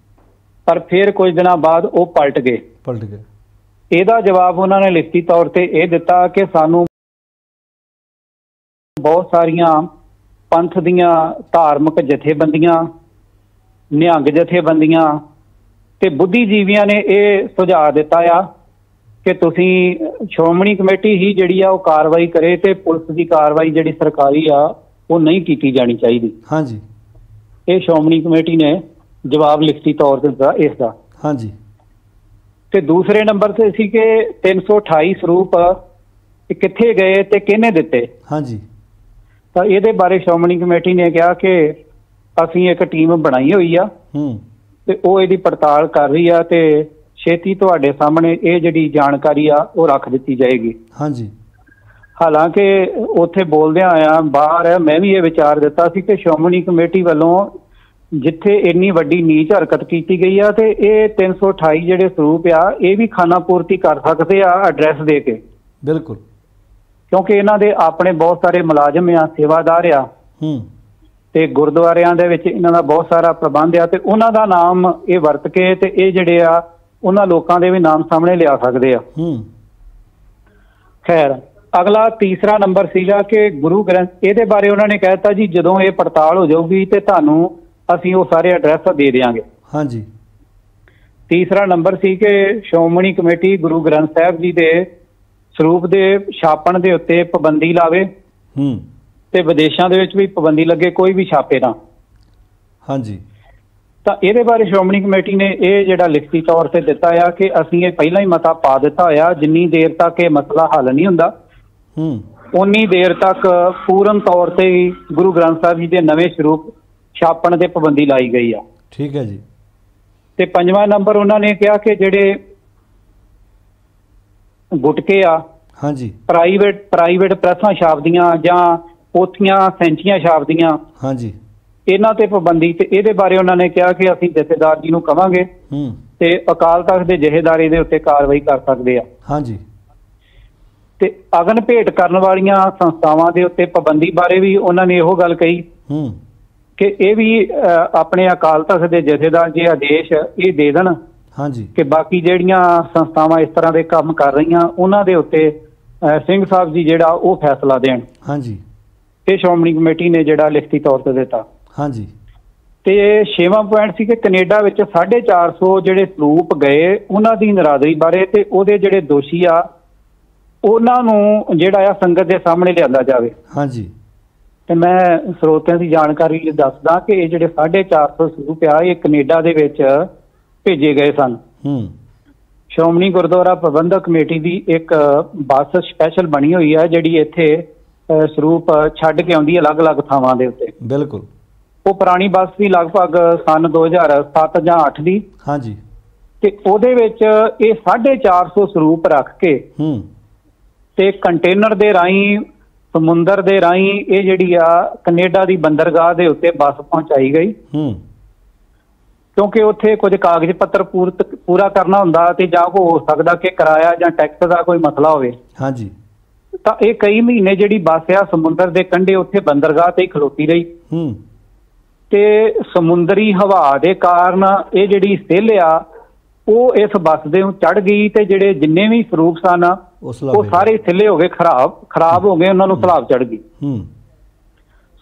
ਪਰ ਫਿਰ ਕੁਝ ਦਿਨਾਂ ਬਾਅਦ ਉਹ ਪਲਟ ਗਏ। ਇਹਦਾ ਜਵਾਬ ਉਹਨਾਂ ਨੇ ਲਿਖਤੀ ਤੌਰ ਤੇ ਇਹ ਦਿੱਤਾ ਕਿ ਸਾਨੂੰ ਬਹੁਤ ਸਾਰੀਆਂ ਪੰਥ ਦੀਆਂ ਧਾਰਮਿਕ ਜਥੇਬੰਦੀਆਂ, ਨਿਹੰਗ ਜਥੇਬੰਦੀਆਂ ਤੇ ਬੁੱਧੀਜੀਵੀਆਂ ਨੇ ਇਹ ਸੁਝਾਅ ਦਿੱਤਾ ਆ ਕਿ ਤੁਸੀਂ ਸ਼੍ਰੋਮਣੀ ਕਮੇਟੀ ਹੀ ਜਿਹੜੀ ਆ ਉਹ ਕਾਰਵਾਈ ਕਰੇ, ਤੇ ਪੁਲਿਸ ਦੀ ਕਾਰਵਾਈ ਜਿਹੜੀ ਸਰਕਾਰੀ ਆ ਉਹ ਨਹੀਂ ਕੀਤੀ ਜਾਣੀ ਚਾਹੀਦੀ। ਹਾਂਜੀ। ਇਹ ਸ਼੍ਰੋਮਣੀ ਕਮੇਟੀ ਨੇ ਜਵਾਬ ਲਿਖਤੀ ਤੌਰ ਤੇ ਦਿੱਤਾ ਇਸ ਦਾ। ਹਾਂਜੀ। ਤੇ ਦੂਸਰੇ ਨੰਬਰ ਤੇ ਸੀ ਕਿ 328 ਸਰੂਪ ਕਿੱਥੇ ਗਏ ਤੇ ਕਿਹਨੇ ਦਿੱਤੇ। ਹਾਂਜੀ। ਤਾਂ ਇਹਦੇ ਬਾਰੇ ਸ਼੍ਰੋਮਣੀ ਕਮੇਟੀ ਨੇ ਕਿਹਾ ਕਿ ਅਸੀਂ ਇੱਕ ਟੀਮ ਬਣਾਈ ਹੋਈ ਆ, ਤੇ ਉਹ ਇਹਦੀ ਪੜਤਾਲ ਕਰ ਰਹੀ ਆ, ਤੇ ਛੇਤੀ ਤੁਹਾਡੇ ਸਾਹਮਣੇ ਇਹ ਜਿਹੜੀ ਜਾਣਕਾਰੀ ਆ ਉਹ ਰੱਖ ਦਿੱਤੀ ਜਾਏਗੀ। ਹਾਂਜੀ। ਹਾਲਾਂਕਿ ਉੱਥੇ ਬੋਲਦਿਆਂ ਆਇਆ ਬਾਹਰ ਮੈਂ ਵੀ ਇਹ ਵਿਚਾਰ ਦਿੱਤਾ ਸੀ ਕਿ ਸ਼੍ਰੋਮਣੀ ਕਮੇਟੀ ਵੱਲੋਂ ਜਿੱਥੇ ਇੰਨੀ ਵੱਡੀ ਨੀਚ ਹਰਕਤ ਕੀਤੀ ਗਈ ਆ, ਤੇ ਇਹ 328 ਜਿਹੜੇ ਸਰੂਪ ਆ ਇਹ ਵੀ ਖਾਨਾ ਪੂਰਤੀ ਕਰ ਸਕਦੇ ਆ ਐਡਰੈਸ ਦੇ ਕੇ। ਬਿਲਕੁਲ। ਕਿਉਂਕਿ ਇਹਨਾਂ ਦੇ ਆਪਣੇ ਬਹੁਤ ਸਾਰੇ ਮੁਲਾਜ਼ਮ ਆ, ਸੇਵਾਦਾਰ ਆ, ਤੇ ਗੁਰਦੁਆਰਿਆਂ ਦੇ ਵਿੱਚ ਇਹਨਾਂ ਦਾ ਬਹੁਤ ਸਾਰਾ ਪ੍ਰਬੰਧ ਆ, ਤੇ ਉਹਨਾਂ ਦਾ ਨਾਮ ਇਹ ਵਰਤ ਕੇ ਤੇ ਇਹ ਜਿਹੜੇ ਆ ਉਹਨਾਂ ਲੋਕਾਂ ਦੇ ਵੀ ਨਾਮ ਸਾਹਮਣੇ ਲਿਆ ਸਕਦੇ ਆ। ਖੈਰ, ਅਗਲਾ ਤੀਸਰਾ ਨੰਬਰ ਸੀਗਾ ਕਿ ਗੁਰੂ ਗ੍ਰੰਥ, ਇਹਦੇ ਬਾਰੇ ਉਹਨਾਂ ਨੇ ਕਹਿ ਦਿੱਤਾ ਜੀ ਜਦੋਂ ਇਹ ਪੜਤਾਲ ਹੋ ਜਾਊਗੀ ਤੇ ਤੁਹਾਨੂੰ ਅਸੀਂ ਉਹ ਸਾਰੇ ਐਡਰੈਸ ਦੇ ਦਿਆਂਗੇ। ਹਾਂਜੀ। ਤੀਸਰਾ ਨੰਬਰ ਸੀ ਕਿ ਸ਼੍ਰੋਮਣੀ ਕਮੇਟੀ ਗੁਰੂ ਗ੍ਰੰਥ ਸਾਹਿਬ ਜੀ ਦੇ ਸਰੂਪ ਦੇ ਛਾਪਣ ਦੇ ਉੱਤੇ ਪਾਬੰਦੀ ਲਾਵੇ, ਤੇ ਵਿਦੇਸ਼ਾਂ ਦੇ ਵਿੱਚ ਵੀ ਪਾਬੰਦੀ ਲੱਗੇ, ਕੋਈ ਵੀ ਛਾਪੇ ਨਾ। ਹਾਂਜੀ। ਤਾਂ ਇਹਦੇ ਬਾਰੇ ਸ਼੍ਰੋਮਣੀ ਕਮੇਟੀ ਨੇ ਇਹ ਜਿਹੜਾ ਲਿਖਤੀ ਤੌਰ ਤੇ ਦਿੱਤਾ ਆ ਕਿ ਅਸੀਂ ਇਹ ਪਹਿਲਾਂ ਹੀ ਮਤਾ ਪਾ ਦਿੱਤਾ ਹੋਇਆ, ਜਿੰਨੀ ਦੇਰ ਤੱਕ ਇਹ ਮਸਲਾ ਹੱਲ ਨਹੀਂ ਹੁੰਦਾ ਉਨੀ ਦੇਰ ਤੱਕ ਪੂਰਨ ਤੌਰ ਤੇ ਗੁਰੂ ਗ੍ਰੰਥ ਸਾਹਿਬ ਜੀ ਦੇ ਨਵੇਂ ਸਰੂਪ ਛਾਪਣ ਤੇ ਪਾਬੰਦੀ ਲਾਈ ਗਈ ਆ। ਠੀਕ ਹੈ ਜੀ। ਤੇ 5ਵਾਂ ਨੰਬਰ ਉਹਨਾਂ ਨੇ ਕਿਹਾ ਕਿ ਜਿਹੜੇ ਗੁਟਕੇ ਆ, ਹਾਂਜੀ, ਪ੍ਰਾਈਵੇਟ ਪ੍ਰੈਸਾਂ ਛਾਪਦੀਆਂ ਜਾਂ ਪੋਥੀਆਂ ਸੈਂਚੀਆਂ ਛਾਪਦੀਆਂ, ਹਾਂਜੀ, ਇਹਨਾਂ ਤੇ ਪਾਬੰਦੀ। ਤੇ ਇਹਦੇ ਬਾਰੇ ਉਹਨਾਂ ਨੇ ਕਿਹਾ ਕਿ ਅਸੀਂ ਜਥੇਦਾਰ ਜੀ ਨੂੰ ਕਵਾਂਗੇ ਤੇ ਅਕਾਲ ਤਖਤ ਦੇ ਜਥੇਦਾਰੀ ਦੇ ਉੱਤੇ ਕਾਰਵਾਈ ਕਰ ਸਕਦੇ ਆ। ਹਾਂਜੀ। ਤੇ ਅਗਨ ਭੇਟ ਕਰਨ ਵਾਲੀਆਂ ਸੰਸਥਾਵਾਂ ਦੇ ਉੱਤੇ ਪਾਬੰਦੀ ਬਾਰੇ ਵੀ ਉਹਨਾਂ ਨੇ ਇਹੋ ਗੱਲ ਕਹੀ ਕਿ ਇਹ ਵੀ ਆਪਣੇ ਅਕਾਲ ਤਖਤ ਦੇ ਜਥੇਦਾਰ ਜੀ ਆਦੇਸ਼ ਇਹ ਦੇ ਦੇਣ, ਹਾਂਜੀ, ਕਿ ਬਾਕੀ ਜਿਹੜੀਆਂ ਸੰਸਥਾਵਾਂ ਇਸ ਤਰ੍ਹਾਂ ਦੇ ਕੰਮ ਕਰ ਰਹੀਆਂ ਉਹਨਾਂ ਦੇ ਉੱਤੇ ਸਿੰਘ ਸਾਹਿਬ ਜੀ ਜਿਹੜਾ ਉਹ ਫੈਸਲਾ ਦੇਣ। ਹਾਂਜੀ। ਇਹ ਸ਼੍ਰੋਮਣੀ ਕਮੇਟੀ ਨੇ ਜਿਹੜਾ ਲਿਖਤੀ ਤੌਰ ਤੇ ਦਿੱਤਾ। ਹਾਂਜੀ। ਤੇ 6ਵਾਂ ਪੁਆਇੰਟ ਸੀ ਕਿ ਕੈਨੇਡਾ ਵਿੱਚ 450 ਜਿਹੜੇ ਸਰੂਪ ਗਏ ਉਹਨਾਂ ਦੀ ਨਰਾਦਰੀ ਬਾਰੇ, ਤੇ ਉਹਦੇ ਜਿਹੜੇ ਦੋਸ਼ੀ ਆ ਉਹਨਾਂ ਨੂੰ ਜਿਹੜਾ ਆ ਸੰਗਤ ਦੇ ਸਾਹਮਣੇ ਲਿਆਂਦਾ ਜਾਵੇ। ਹਾਂਜੀ। ਤੇ ਮੈਂ ਸਰੋਤਿਆਂ ਦੀ ਜਾਣਕਾਰੀ ਲਈ ਦੱਸਦਾ ਕਿ ਇਹ ਜਿਹੜੇ 450 ਸਰੂਪ ਆ ਇਹ ਕੈਨੇਡਾ ਦੇ ਵਿੱਚ ਭੇਜੇ ਗਏ ਸਨ। ਸ਼੍ਰੋਮਣੀ ਗੁਰਦੁਆਰਾ ਪ੍ਰਬੰਧਕ ਕਮੇਟੀ ਦੀ ਇੱਕ ਬੱਸ ਸਪੈਸ਼ਲ ਬਣੀ ਹੋਈ ਹੈ ਜਿਹੜੀ ਇੱਥੇ ਸਰੂਪ ਛੱਡ ਕੇ ਆਉਂਦੀ ਹੈ ਅਲੱਗ-ਅਲੱਗ ਥਾਵਾਂ ਦੇ ਉੱਤੇ। ਬਿਲਕੁਲ। ਉਹ ਪੁਰਾਣੀ ਬੱਸ ਸੀ ਲਗਭਗ ਸਨ 2007 ਜਾਂ 8 ਦੀ। ਹਾਂਜੀ। ਤੇ ਉਹਦੇ ਵਿੱਚ ਇਹ 450 ਸਰੂਪ ਰੱਖ ਕੇ ਤੇ ਕੰਟੇਨਰ ਦੇ ਰਾਹੀਂ ਸਮੁੰਦਰ ਦੇ ਰਾਹੀਂ ਇਹ ਜਿਹੜੀ ਆ ਕੈਨੇਡਾ ਦੀ ਬੰਦਰਗਾਹ ਦੇ ਉੱਤੇ ਬੱਸ ਪਹੁੰਚਾਈ ਗਈ, ਕਿਉਂਕਿ ਉੱਥੇ ਕੁਝ ਕਾਗਜ਼ ਪੱਤਰ ਪੂਰਾ ਕਰਨਾ ਹੁੰਦਾ ਤੇ ਜਾਂ ਕੋਈ ਹੋ ਸਕਦਾ ਕਿ ਕਿਰਾਇਆ ਜਾਂ ਟੈਕਸ ਦਾ ਕੋਈ ਮਸਲਾ ਹੋਵੇ। ਹਾਂਜੀ। ਤਾਂ ਇਹ ਕਈ ਮਹੀਨੇ ਜਿਹੜੀ ਬੱਸ ਆ ਸਮੁੰਦਰ ਦੇ ਕੰਢੇ ਉੱਥੇ ਬੰਦਰਗਾਹ ਤੇ ਹੀ ਖਲੋਤੀ ਰਹੀ ਤੇ ਸਮੁੰਦਰੀ ਹਵਾ ਦੇ ਕਾਰਨ ਇਹ ਜਿਹੜੀ ਸਿੱਲ ਆ ਉਹ ਇਸ ਬੱਸ ਦੇ ਨੂੰ ਚੜ ਗਈ ਤੇ ਜਿਹੜੇ ਜਿੰਨੇ ਵੀ ਸਰੂਪ ਸਨ ਉਹ ਸਾਰੇ ਸਿੱਲੇ ਹੋ ਗਏ, ਖਰਾਬ ਹੋ ਗਏ, ਉਹਨਾਂ ਨੂੰ ਸਲਾਬ ਚੜ ਗਈ।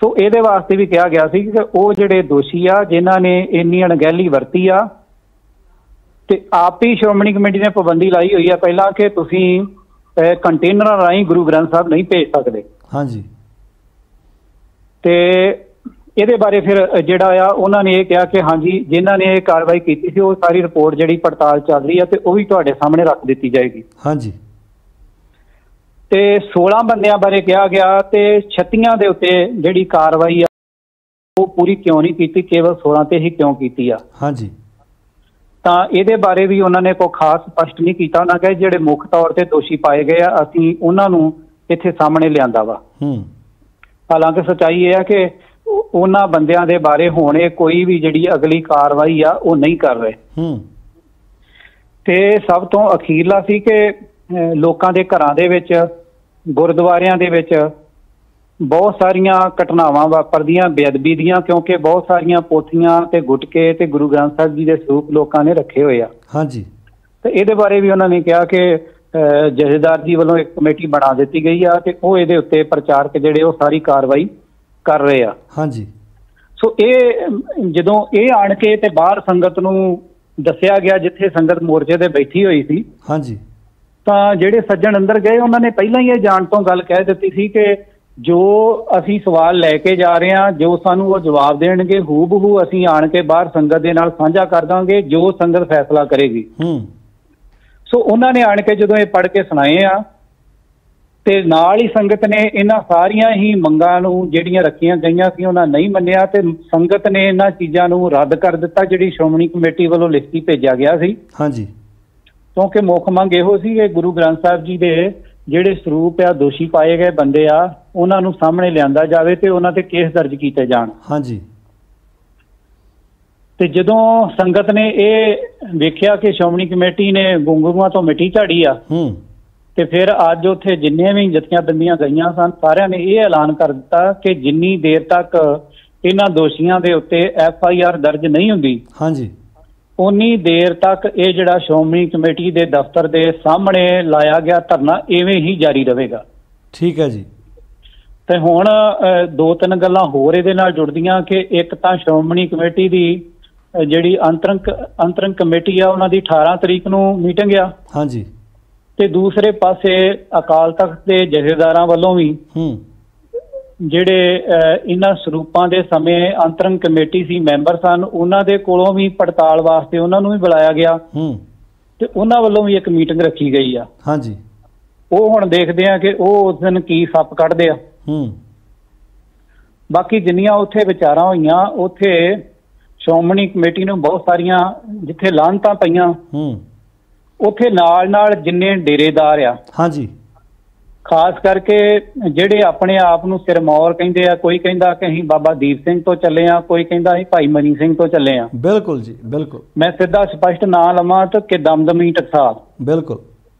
ਸੋ ਇਹਦੇ ਵਾਸਤੇ ਵੀ ਕਿਹਾ ਗਿਆ ਸੀ ਕਿ ਉਹ ਜਿਹੜੇ ਦੋਸ਼ੀ ਆ ਜਿਨ੍ਹਾਂ ਨੇ ਇੰਨੀ ਅਣਗਹਿਲੀ ਵਰਤੀ ਆ ਤੇ ਆਪ ਹੀ ਸ਼੍ਰੋਮਣੀ ਕਮੇਟੀ ਨੇ ਪਾਬੰਦੀ ਲਾਈ ਹੋਈ ਆ ਪਹਿਲਾਂ ਕਿ ਤੁਸੀਂ ਕੰਟੇਨਰਾਂ ਰਾਹੀਂ ਗੁਰੂ ਗ੍ਰੰਥ ਸਾਹਿਬ ਨਹੀਂ ਭੇਜ ਸਕਦੇ। ਹਾਂਜੀ। ਤੇ ਇਹਦੇ ਬਾਰੇ ਫਿਰ ਜਿਹੜਾ ਆ ਉਹਨਾਂ ਨੇ ਇਹ ਕਿਹਾ ਕਿ ਹਾਂਜੀ ਜਿਨ੍ਹਾਂ ਨੇ ਇਹ ਕਾਰਵਾਈ ਕੀਤੀ ਸੀ ਉਹ ਸਾਰੀ ਰਿਪੋਰਟ ਜਿਹੜੀ ਪੜਤਾਲ ਚੱਲ ਰਹੀ ਆ ਤੇ ਉਹ ਵੀ ਤੁਹਾਡੇ ਸਾਹਮਣੇ ਰੱਖ ਦਿੱਤੀ ਜਾਏਗੀ। ਹਾਂਜੀ। ਤੇ 16 ਬੰਦਿਆਂ ਬਾਰੇ ਕਿਹਾ ਗਿਆ ਤੇ 36 ਦੇ ਉੱਤੇ ਜਿਹੜੀ ਕਾਰਵਾਈ ਆ ਉਹ ਪੂਰੀ ਕਿਉਂ ਨਹੀਂ ਕੀਤੀ, ਕੇਵਲ 16 ਤੇ ਹੀ ਕਿਉਂ ਕੀਤੀ ਆ। ਹਾਂਜੀ। ਤਾਂ ਇਹਦੇ ਬਾਰੇ ਵੀ ਉਹਨਾਂ ਨੇ ਕੋਈ ਖਾਸ ਸਪਸ਼ਟ ਨਹੀਂ ਕੀਤਾ। ਉਹਨਾਂ ਕਹੇ ਜਿਹੜੇ ਮੁੱਖ ਤੌਰ ਤੇ ਦੋਸ਼ੀ ਪਾਏ ਗਏ ਆ ਅਸੀਂ ਉਹਨਾਂ ਨੂੰ ਇੱਥੇ ਸਾਹਮਣੇ ਲਿਆਂਦਾ ਵਾ। ਹਾਲਾਂਕਿ ਸੱਚਾਈ ਇਹ ਆ ਕਿ ਉਹਨਾਂ ਬੰਦਿਆਂ ਦੇ ਬਾਰੇ ਹੁਣ ਇਹ ਕੋਈ ਵੀ ਜਿਹੜੀ ਅਗਲੀ ਕਾਰਵਾਈ ਆ ਉਹ ਨਹੀਂ ਕਰ ਰਹੇ। ਤੇ ਸਭ ਤੋਂ ਅਖੀਰਲਾ ਸੀ ਕਿ ਲੋਕਾਂ ਦੇ ਘਰਾਂ ਦੇ ਵਿੱਚ, ਗੁਰਦੁਆਰਿਆਂ ਦੇ ਵਿੱਚ ਬਹੁਤ ਸਾਰੀਆਂ ਘਟਨਾਵਾਂ ਵਾਪਰਦੀਆਂ ਬੇਅਦਬੀ ਦੀਆਂ, ਕਿਉਂਕਿ ਬਹੁਤ ਸਾਰੀਆਂ ਪੋਥੀਆਂ ਤੇ ਗੁਟਕੇ ਤੇ ਗੁਰੂ ਗ੍ਰੰਥ ਸਾਹਿਬ ਜੀ ਦੇ ਸਰੂਪ ਲੋਕਾਂ ਨੇ ਰੱਖੇ ਹੋਏ ਆ। ਹਾਂਜੀ। ਤੇ ਇਹਦੇ ਬਾਰੇ ਵੀ ਉਹਨਾਂ ਨੇ ਕਿਹਾ ਕਿ ਜਥੇਦਾਰ ਜੀ ਵੱਲੋਂ ਇੱਕ ਕਮੇਟੀ ਬਣਾ ਦਿੱਤੀ ਗਈ ਆ ਤੇ ਉਹ ਇਹਦੇ ਉੱਤੇ ਪ੍ਰਚਾਰਕ ਜਿਹੜੇ ਉਹ ਸਾਰੀ ਕਾਰਵਾਈ ਕਰ ਰਹੇ ਆ। ਹਾਂਜੀ। ਸੋ ਇਹ ਜਦੋਂ ਇਹ ਆਣ ਕੇ ਤੇ ਬਾਹਰ ਸੰਗਤ ਨੂੰ ਦੱਸਿਆ ਗਿਆ ਜਿੱਥੇ ਸੰਗਤ ਮੋਰਚੇ ਤੇ ਬੈਠੀ ਹੋਈ ਸੀ, ਹਾਂਜੀ, ਤਾਂ ਜਿਹੜੇ ਸੱਜਣ ਅੰਦਰ ਗਏ ਉਹਨਾਂ ਨੇ ਪਹਿਲਾਂ ਹੀ ਇਹ ਜਾਣ ਤੋਂ ਗੱਲ ਕਹਿ ਦਿੱਤੀ ਸੀ ਕਿ ਜੋ ਅਸੀਂ ਸਵਾਲ ਲੈ ਕੇ ਜਾ ਰਹੇ ਹਾਂ, ਜੋ ਸਾਨੂੰ ਉਹ ਜਵਾਬ ਦੇਣਗੇ ਹੂ ਬਹੂ ਅਸੀਂ ਆਣ ਕੇ ਬਾਹਰ ਸੰਗਤ ਦੇ ਨਾਲ ਸਾਂਝਾ ਕਰ ਦਾਂਗੇ, ਜੋ ਸੰਗਤ ਫੈਸਲਾ ਕਰੇਗੀ। ਸੋ ਉਹਨਾਂ ਨੇ ਆਣ ਕੇ ਜਦੋਂ ਇਹ ਪੜ੍ਹ ਕੇ ਸੁਣਾਏ ਆ ਤੇ ਨਾਲ ਹੀ ਸੰਗਤ ਨੇ ਇਹਨਾਂ ਸਾਰੀਆਂ ਹੀ ਮੰਗਾਂ ਨੂੰ ਜਿਹੜੀਆਂ ਰੱਖੀਆਂ ਗਈਆਂ ਸੀ ਉਹਨਾਂ ਨਹੀਂ ਮੰਨਿਆ ਤੇ ਸੰਗਤ ਨੇ ਇਹਨਾਂ ਚੀਜ਼ਾਂ ਨੂੰ ਰੱਦ ਕਰ ਦਿੱਤਾ ਜਿਹੜੀ ਸ਼੍ਰੋਮਣੀ ਕਮੇਟੀ ਵੱਲੋਂ ਲਿਖਤੀ ਭੇਜਿਆ ਗਿਆ ਸੀ। ਹਾਂਜੀ। ਕਿਉਂਕਿ ਮੁੱਖ ਮੰਗ ਇਹੋ ਸੀ ਕਿ ਗੁਰੂ ਗ੍ਰੰਥ ਸਾਹਿਬ ਜੀ ਦੇ ਜਿਹੜੇ ਸਰੂਪ ਆ ਦੋਸ਼ੀ ਪਾਏ ਗਏ ਬੰਦੇ ਆ ਉਹਨਾਂ ਨੂੰ ਸਾਹਮਣੇ ਲਿਆਂਦਾ ਜਾਵੇ ਤੇ ਉਹਨਾਂ ਤੇ ਕੇਸ ਦਰਜ ਕੀਤੇ ਜਾਣ। ਹਾਂਜੀ। ਤੇ ਜਦੋਂ ਸੰਗਤ ਨੇ ਇਹ ਵੇਖਿਆ ਕਿ ਸ਼੍ਰੋਮਣੀ ਕਮੇਟੀ ਨੇ ਗੁੰਗੂਆਂ ਤੋਂ ਮਿੱਟੀ ਝਾੜੀ ਆ ਤੇ ਫਿਰ ਅੱਜ ਉੱਥੇ ਜਿੰਨੀਆਂ ਵੀ ਜਥੇਬੰਦੀਆਂ ਗਈਆਂ ਸਨ ਸਾਰਿਆਂ ਨੇ ਇਹ ਐਲਾਨ ਕਰ ਦਿੱਤਾ ਕਿ ਜਿੰਨੀ ਦੇਰ ਤੱਕ ਇਹਨਾਂ ਦੋਸ਼ੀਆਂ ਦੇ ਉੱਤੇ FIR ਦਰਜ ਨਹੀਂ ਹੁੰਦੀ, ਹਾਂਜੀ, ਉਨੀ ਦੇਰ ਤੱਕ ਇਹ ਜਿਹੜਾ ਸ਼੍ਰੋਮਣੀ ਕਮੇਟੀ ਦੇ ਦਫ਼ਤਰ ਦੇ ਸਾਹਮਣੇ ਲਾਇਆ ਗਿਆ ਧਰਨਾ ਇਵੇਂ ਹੀ ਜਾਰੀ ਰਹੇਗਾ। ਠੀਕ ਹੈ ਜੀ। ਤੇ ਹੁਣ 2-3 ਗੱਲਾਂ ਹੋਰ ਇਹਦੇ ਨਾਲ ਜੁੜਦੀਆਂ ਕਿ ਇੱਕ ਤਾਂ ਸ਼੍ਰੋਮਣੀ ਕਮੇਟੀ ਦੀ ਜਿਹੜੀ ਅੰਤਰੰਗ ਕਮੇਟੀ ਆ ਉਹਨਾਂ ਦੀ 18 ਤਰੀਕ ਨੂੰ ਮੀਟਿੰਗ ਆ। ਹਾਂਜੀ। ਤੇ ਦੂਸਰੇ ਪਾਸੇ ਅਕਾਲ ਤਖਤ ਦੇ ਜਥੇਦਾਰਾਂ ਵੱਲੋਂ ਵੀ ਜਿਹੜੇ ਇਹਨਾਂ ਸਰੂਪਾਂ ਦੇ ਸਮੇਂ ਅੰਤਰੰਗ ਕਮੇਟੀ ਸੀ ਮੈਂਬਰ ਸਨ ਉਹਨਾਂ ਦੇ ਕੋਲੋਂ ਵੀ ਪੜਤਾਲ ਵਾਸਤੇ ਉਹਨਾਂ ਨੂੰ ਵੀ ਬੁਲਾਇਆ ਗਿਆ ਤੇ ਉਹਨਾਂ ਵੱਲੋਂ ਵੀ ਇੱਕ ਮੀਟਿੰਗ ਰੱਖੀ ਗਈ ਆ। ਹਾਂਜੀ। ਉਹ ਹੁਣ ਦੇਖਦੇ ਆ ਕਿ ਉਹ ਉਸ ਦਿਨ ਕੀ ਸੱਪ ਕੱਢਦੇ ਆ। ਬਾਕੀ ਜਿੰਨੀਆਂ ਉੱਥੇ ਵਿਚਾਰਾਂ ਹੋਈਆਂ ਉੱਥੇ ਸ਼੍ਰੋਮਣੀ ਕਮੇਟੀ ਨੂੰ ਬਹੁਤ ਸਾਰੀਆਂ ਜਿੱਥੇ ਲਾਹਨਤਾਂ ਪਈਆਂ ਉੱਥੇ ਨਾਲ ਜਿੰਨੇ ਡੇਰੇਦਾਰ ਆ, ਹਾਂਜੀ, ਖਾਸ ਕਰਕੇ ਜਿਹੜੇ ਆਪਣੇ ਆਪ ਨੂੰ ਸਿਰਮੌਰ ਕਹਿੰਦੇ ਆ, ਕੋਈ ਕਹਿੰਦਾ ਕਿ ਅਸੀਂ ਬਾਬਾ ਦੀਪ ਸਿੰਘ ਤੋਂ ਚੱਲੇ ਆ, ਕੋਈ ਕਹਿੰਦਾ ਅਸੀਂ ਭਾਈ ਮਨੀ ਸਿੰਘ ਤੋਂ ਚੱਲੇ ਆ। ਬਿਲਕੁਲ ਜੀ, ਬਿਲਕੁਲ। ਮੈਂ ਸਿੱਧਾ ਸਪਸ਼ਟ ਨਾਂ ਲਵਾਂ ਤਾਂ ਕਿ ਦਮਦਮੀ ਟਕਸਾਲ। ਬਿਲਕੁਲ।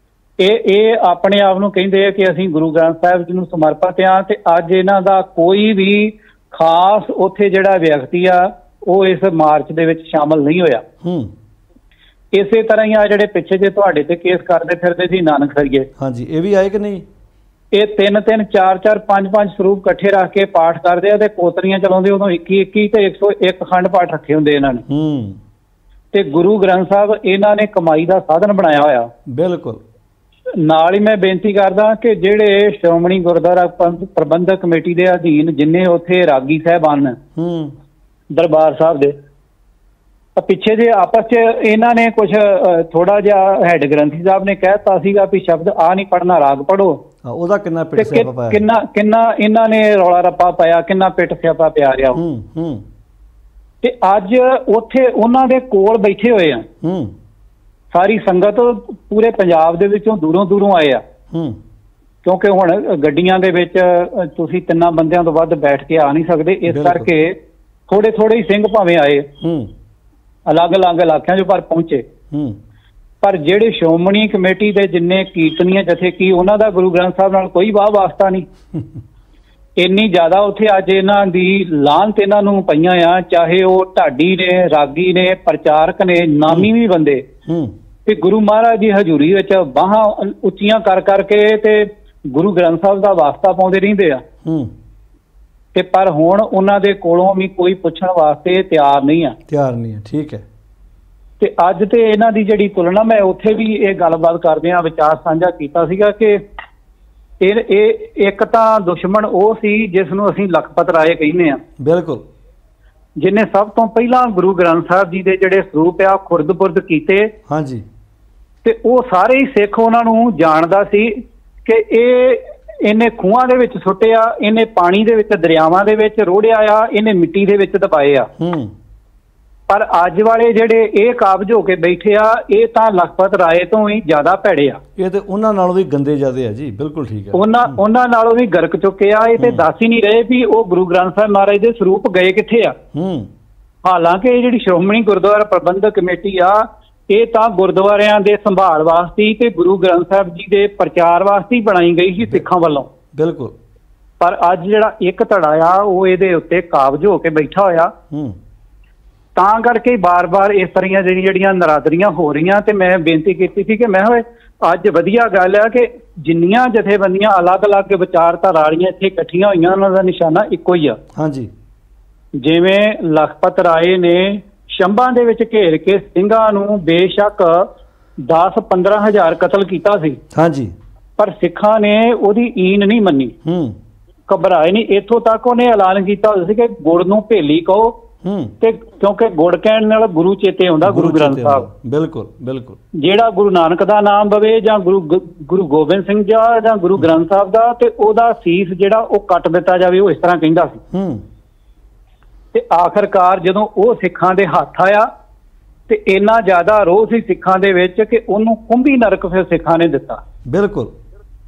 ਇਹ ਆਪਣੇ ਆਪ ਨੂੰ ਕਹਿੰਦੇ ਆ ਕਿ ਅਸੀਂ ਗੁਰੂ ਗ੍ਰੰਥ ਸਾਹਿਬ ਜੀ ਨੂੰ ਸਮਰਪਿਤ ਆ ਤੇ ਅੱਜ ਇਹਨਾਂ ਦਾ ਕੋਈ ਵੀ ਖਾਸ ਉੱਥੇ ਜਿਹੜਾ ਵਿਅਕਤੀ ਆ ਉਹ ਇਸ ਮਾਰਚ ਦੇ ਵਿੱਚ ਸ਼ਾਮਲ ਨਹੀਂ ਹੋਇਆ। ਇਸੇ ਤਰ੍ਹਾਂ ਹੀ ਆ ਜਿਹੜੇ ਪਿੱਛੇ ਜੇ ਤੁਹਾਡੇ ਤੇ ਕੇਸ ਕਰਦੇ ਫਿਰਦੇ ਸੀ ਨਾਨਕਸਰੀਏ, ਹਾਂਜੀ, ਇਹ ਵੀ ਆਏ ਕਿ ਨਹੀਂ? ਇਹ 3-3, 4-4, 5-5 ਸਰੂਪ ਇਕੱਠੇ ਰੱਖ ਕੇ ਪਾਠ ਕਰਦੇ ਆ ਤੇ ਕੋਤਰੀਆਂ ਚਲਾਉਂਦੇ ਉਦੋਂ 21 ਤੇ 101 ਅਖੰਡ ਪਾਠ ਰੱਖੇ ਹੁੰਦੇ ਇਹਨਾਂ ਨੇ। ਤੇ ਗੁਰੂ ਗ੍ਰੰਥ ਸਾਹਿਬ ਇਹਨਾਂ ਨੇ ਕਮਾਈ ਦਾ ਸਾਧਨ ਬਣਾਇਆ ਹੋਇਆ। ਬਿਲਕੁਲ। ਨਾਲ ਹੀ ਮੈਂ ਬੇਨਤੀ ਕਰਦਾ ਕਿ ਜਿਹੜੇ ਸ਼੍ਰੋਮਣੀ ਗੁਰਦੁਆਰਾ ਪ੍ਰਬੰਧਕ ਕਮੇਟੀ ਦੇ ਅਧੀਨ ਜਿੰਨੇ ਉੱਥੇ ਰਾਗੀ ਸਾਹਿਬਾਨ ਦਰਬਾਰ ਸਾਹਿਬ ਦੇ ਪਿੱਛੇ ਜੇ ਆਪਸ ਚ ਇਹਨਾਂ ਨੇ ਕੁਛ ਥੋੜਾ ਜਿਹਾ ਹੈਡ ਗ੍ਰੰਥੀ ਸਾਹਿਬ ਨੇ ਕਹਿਤਾ ਸੀਗਾ ਵੀ ਸ਼ਬਦ ਆ ਨਹੀਂ ਪੜਨਾ, ਰਾਗ ਪੜੋ, ਉਹਦਾ ਕਿੰਨਾ ਪਿੱਟ ਸਿਆਪਾ ਪਾਇਆ, ਕਿੰਨਾ ਇਹਨਾਂ ਨੇ ਰੌਲਾ ਰੱਪਾ ਪਾਇਆ, ਕਿੰਨਾ ਪਿੱਟ ਸਿਆਪਾ ਪਿਆ ਰਿਹਾ। ਤੇ ਅੱਜ ਉੱਥੇ ਉਹਨਾਂ ਦੇ ਕੋਲ ਬੈਠੇ ਹੋਏ ਆ ਸਾਰੀ ਸੰਗਤ ਪੂਰੇ ਪੰਜਾਬ ਦੇ ਵਿੱਚੋਂ ਦੂਰੋਂ ਦੂਰੋਂ ਆਏ ਆ, ਕਿਉਂਕਿ ਹੁਣ ਗੱਡੀਆਂ ਦੇ ਵਿੱਚ ਤੁਸੀਂ 3 ਬੰਦਿਆਂ ਤੋਂ ਵੱਧ ਬੈਠ ਕੇ ਆ ਨਹੀਂ ਸਕਦੇ, ਇਸ ਕਰਕੇ ਥੋੜੇ ਥੋੜੇ ਹੀ ਸਿੰਘ ਭਾਵੇਂ ਆਏ, ਅਲੱਗ-ਅਲੱਗ ਇਲਾਕਿਆਂ 'ਚੋਂ ਪਰ ਪਹੁੰਚੇ। ਪਰ ਜਿਹੜੇ ਸ਼੍ਰੋਮਣੀ ਕਮੇਟੀ ਦੇ ਜਿੰਨੇ ਕੀਰਤਨੀਏ ਜਥੇ ਕੀ ਉਹਨਾਂ ਦਾ ਗੁਰੂ ਗ੍ਰੰਥ ਸਾਹਿਬ ਨਾਲ ਕੋਈ ਵਾਹ ਵਾਸਤਾ ਨਹੀਂ। ਇੰਨੀ ਜ਼ਿਆਦਾ ਉੱਥੇ ਅੱਜ ਇਹਨਾਂ ਦੀ ਲਾਹਨਤ ਇਹਨਾਂ ਨੂੰ ਪਈਆਂ ਆ, ਚਾਹੇ ਉਹ ਢਾਡੀ ਨੇ, ਰਾਗੀ ਨੇ, ਪ੍ਰਚਾਰਕ ਨੇ, ਨਾਮੀ ਵੀ ਬੰਦੇ, ਤੇ ਗੁਰੂ ਮਹਾਰਾਜ ਦੀ ਹਜ਼ੂਰੀ ਵਿੱਚ ਬਾਹਾਂ ਉੱਚੀਆਂ ਕਰ ਕਰਕੇ ਤੇ ਗੁਰੂ ਗ੍ਰੰਥ ਸਾਹਿਬ ਦਾ ਵਾਸਤਾ ਪਾਉਂਦੇ ਰਹਿੰਦੇ ਆ। ਤੇ ਪਰ ਹੁਣ ਉਹਨਾਂ ਦੇ ਕੋਲੋਂ ਵੀ ਕੋਈ ਪੁੱਛਣ ਵਾਸਤੇ ਤਿਆਰ ਨਹੀਂ ਆ। ਠੀਕ ਹੈ। ਤੇ ਅੱਜ ਤੇ ਇਹਨਾਂ ਦੀ ਜਿਹੜੀ ਤੁਲਨਾ, ਮੈਂ ਉੱਥੇ ਵੀ ਇਹ ਗੱਲਬਾਤ ਕਰਦੇ ਆ, ਵਿਚਾਰ ਸਾਂਝਾ ਕੀਤਾ ਸੀਗਾ ਕਿ ਇਹ ਇੱਕ ਤਾਂ ਦੁਸ਼ਮਣ ਉਹ ਸੀ ਜਿਸ ਨੂੰ ਅਸੀਂ ਲਖਪਤ ਰਾਏ ਕਹਿੰਦੇ ਆ, ਬਿਲਕੁਲ, ਜਿਹਨੇ ਸਭ ਤੋਂ ਪਹਿਲਾਂ ਗੁਰੂ ਗ੍ਰੰਥ ਸਾਹਿਬ ਜੀ ਦੇ ਜਿਹੜੇ ਸਰੂਪ ਆ ਖੁਰਦ-ਬੁਰਦ ਕੀਤੇ। ਹਾਂਜੀ। ਤੇ ਉਹ ਸਾਰੇ ਹੀ ਸਿੱਖ ਉਹਨਾਂ ਨੂੰ ਜਾਣਦਾ ਸੀ ਕਿ ਇਹਨੇ ਖੂਹਾਂ ਦੇ ਵਿੱਚ ਸੁੱਟਿਆ, ਇਹਨੇ ਪਾਣੀ ਦੇ ਵਿੱਚ, ਦਰਿਆਵਾਂ ਦੇ ਵਿੱਚ ਰੋੜਿਆ ਆ, ਇਹਨੇ ਮਿੱਟੀ ਦੇ ਵਿੱਚ ਦਬਾਏ ਆ। ਪਰ ਅੱਜ ਵਾਲੇ ਜਿਹੜੇ ਇਹ ਕਾਬਜ ਹੋ ਕੇ ਬੈਠੇ ਆ, ਇਹ ਤਾਂ ਲਖਪਤ ਰਾਏ ਤੋਂ ਹੀ ਜ਼ਿਆਦਾ ਭੈੜੇ ਆ। ਇਹ ਤੇ ਉਹਨਾਂ ਨਾਲੋਂ ਵੀ ਗੰਦੇ ਜ਼ਿਆਦੇ ਆ ਜੀ। ਬਿਲਕੁਲ ਠੀਕ ਹੈ। ਉਹਨਾਂ ਨਾਲੋਂ ਵੀ ਗਰਕ ਚੁੱਕੇ ਆ। ਇਹ ਤੇ ਦੱਸ ਹੀ ਨਹੀਂ ਰਹੇ ਵੀ ਉਹ ਗੁਰੂ ਗ੍ਰੰਥ ਸਾਹਿਬ ਮਹਾਰਾਜ ਦੇ ਸਰੂਪ ਗਏ ਕਿੱਥੇ ਆ। ਹਾਲਾਂਕਿ ਇਹ ਜਿਹੜੀ ਸ਼੍ਰੋਮਣੀ ਗੁਰਦੁਆਰਾ ਪ੍ਰਬੰਧਕ ਕਮੇਟੀ ਆ, ਇਹ ਤਾਂ ਗੁਰਦੁਆਰਿਆਂ ਦੇ ਸੰਭਾਲ ਵਾਸਤੇ ਤੇ ਗੁਰੂ ਗ੍ਰੰਥ ਸਾਹਿਬ ਜੀ ਦੇ ਪ੍ਰਚਾਰ ਵਾਸਤੇ ਬਣਾਈ ਗਈ ਸੀ ਸਿੱਖਾਂ ਵੱਲੋਂ। ਬਿਲਕੁਲ। ਪਰ ਅੱਜ ਜਿਹੜਾ ਇੱਕ ਧੜਾ ਆ ਉਹ ਇਹਦੇ ਉੱਤੇ ਕਾਬਜ ਹੋ ਕੇ ਬੈਠਾ ਹੋਇਆ। ਤਾਂ ਕਰਕੇ ਬਾਰ-ਬਾਰ ਇਸ ਤਰ੍ਹਾਂ ਜਿਹੜੀਆਂ ਨਰਾਦਰੀਆਂ ਹੋ ਰਹੀਆਂ। ਤੇ ਮੈਂ ਬੇਨਤੀ ਕੀਤੀ ਸੀ ਕਿ ਮੈਂ ਹੋਏ ਅੱਜ ਵਧੀਆ ਗੱਲ ਆ ਕਿ ਜਿੰਨੀਆਂ ਜਥੇਬੰਦੀਆਂ ਅਲੱਗ-ਅਲੱਗ ਵਿਚਾਰਧਾਰਾ ਵਾਲੀਆਂ ਇੱਥੇ ਇਕੱਠੀਆਂ ਹੋਈਆਂ, ਉਹਨਾਂ ਦਾ ਨਿਸ਼ਾਨਾ ਇੱਕੋ ਹੀ ਆ। ਹਾਂਜੀ। ਜਿਵੇਂ ਲਖਪਤ ਰਾਏ ਨੇ ਸ਼ੰਭਾਂ ਦੇ ਵਿੱਚ ਘੇਰ ਕੇ ਸਿੰਘਾਂ ਨੂੰ ਬੇਸ਼ੱਕ 10-15 ਹਜ਼ਾਰ ਕਤਲ ਕੀਤਾ ਸੀ। ਹਾਂਜੀ। ਪਰ ਸਿੱਖਾਂ ਨੇ ਉਹਦੀ ਈਨ ਨਹੀਂ ਮੰਨੀ, ਘਬਰਾਏ ਨਹੀਂ। ਇੱਥੋਂ ਤੱਕ ਉਹਨੇ ਐਲਾਨ ਕੀਤਾ ਹੋਇਆ ਸੀ ਕਿ ਗੁੜ ਨੂੰ ਭੇਲੀ ਕਹੋ, ਤੇ ਕਿਉਂਕਿ ਗੁੜ ਕਹਿਣ ਨਾਲ ਗੁਰੂ ਚੇਤੇ ਆਉਂਦਾ, ਗੁਰੂ ਗ੍ਰੰਥ ਸਾਹਿਬ। ਬਿਲਕੁਲ ਬਿਲਕੁਲ। ਜਿਹੜਾ ਗੁਰੂ ਨਾਨਕ ਦਾ ਨਾਮ ਬਵੇ ਜਾਂ ਗੁਰੂ ਗੋਬਿੰਦ ਸਿੰਘ ਜਾਂ ਗੁਰੂ ਗ੍ਰੰਥ ਸਾਹਿਬ ਦਾ, ਤੇ ਉਹਦਾ ਸੀਸ ਜਿਹੜਾ ਉਹ ਕੱਟ ਦਿੱਤਾ ਜਾਵੇ, ਉਹ ਇਸ ਤਰ੍ਹਾਂ ਕਹਿੰਦਾ ਸੀ। ਤੇ ਆਖਰਕਾਰ ਜਦੋਂ ਉਹ ਸਿੱਖਾਂ ਦੇ ਹੱਥ ਆਇਆ ਤੇ ਇੰਨਾ ਜ਼ਿਆਦਾ ਰੋਹ ਸੀ ਸਿੱਖਾਂ ਦੇ ਵਿੱਚ ਕਿ ਉਹਨੂੰ ਕੁੰਭੀ ਨਰਕ ਫਿਰ ਸਿੱਖਾਂ ਨੇ ਦਿੱਤਾ। ਬਿਲਕੁਲ।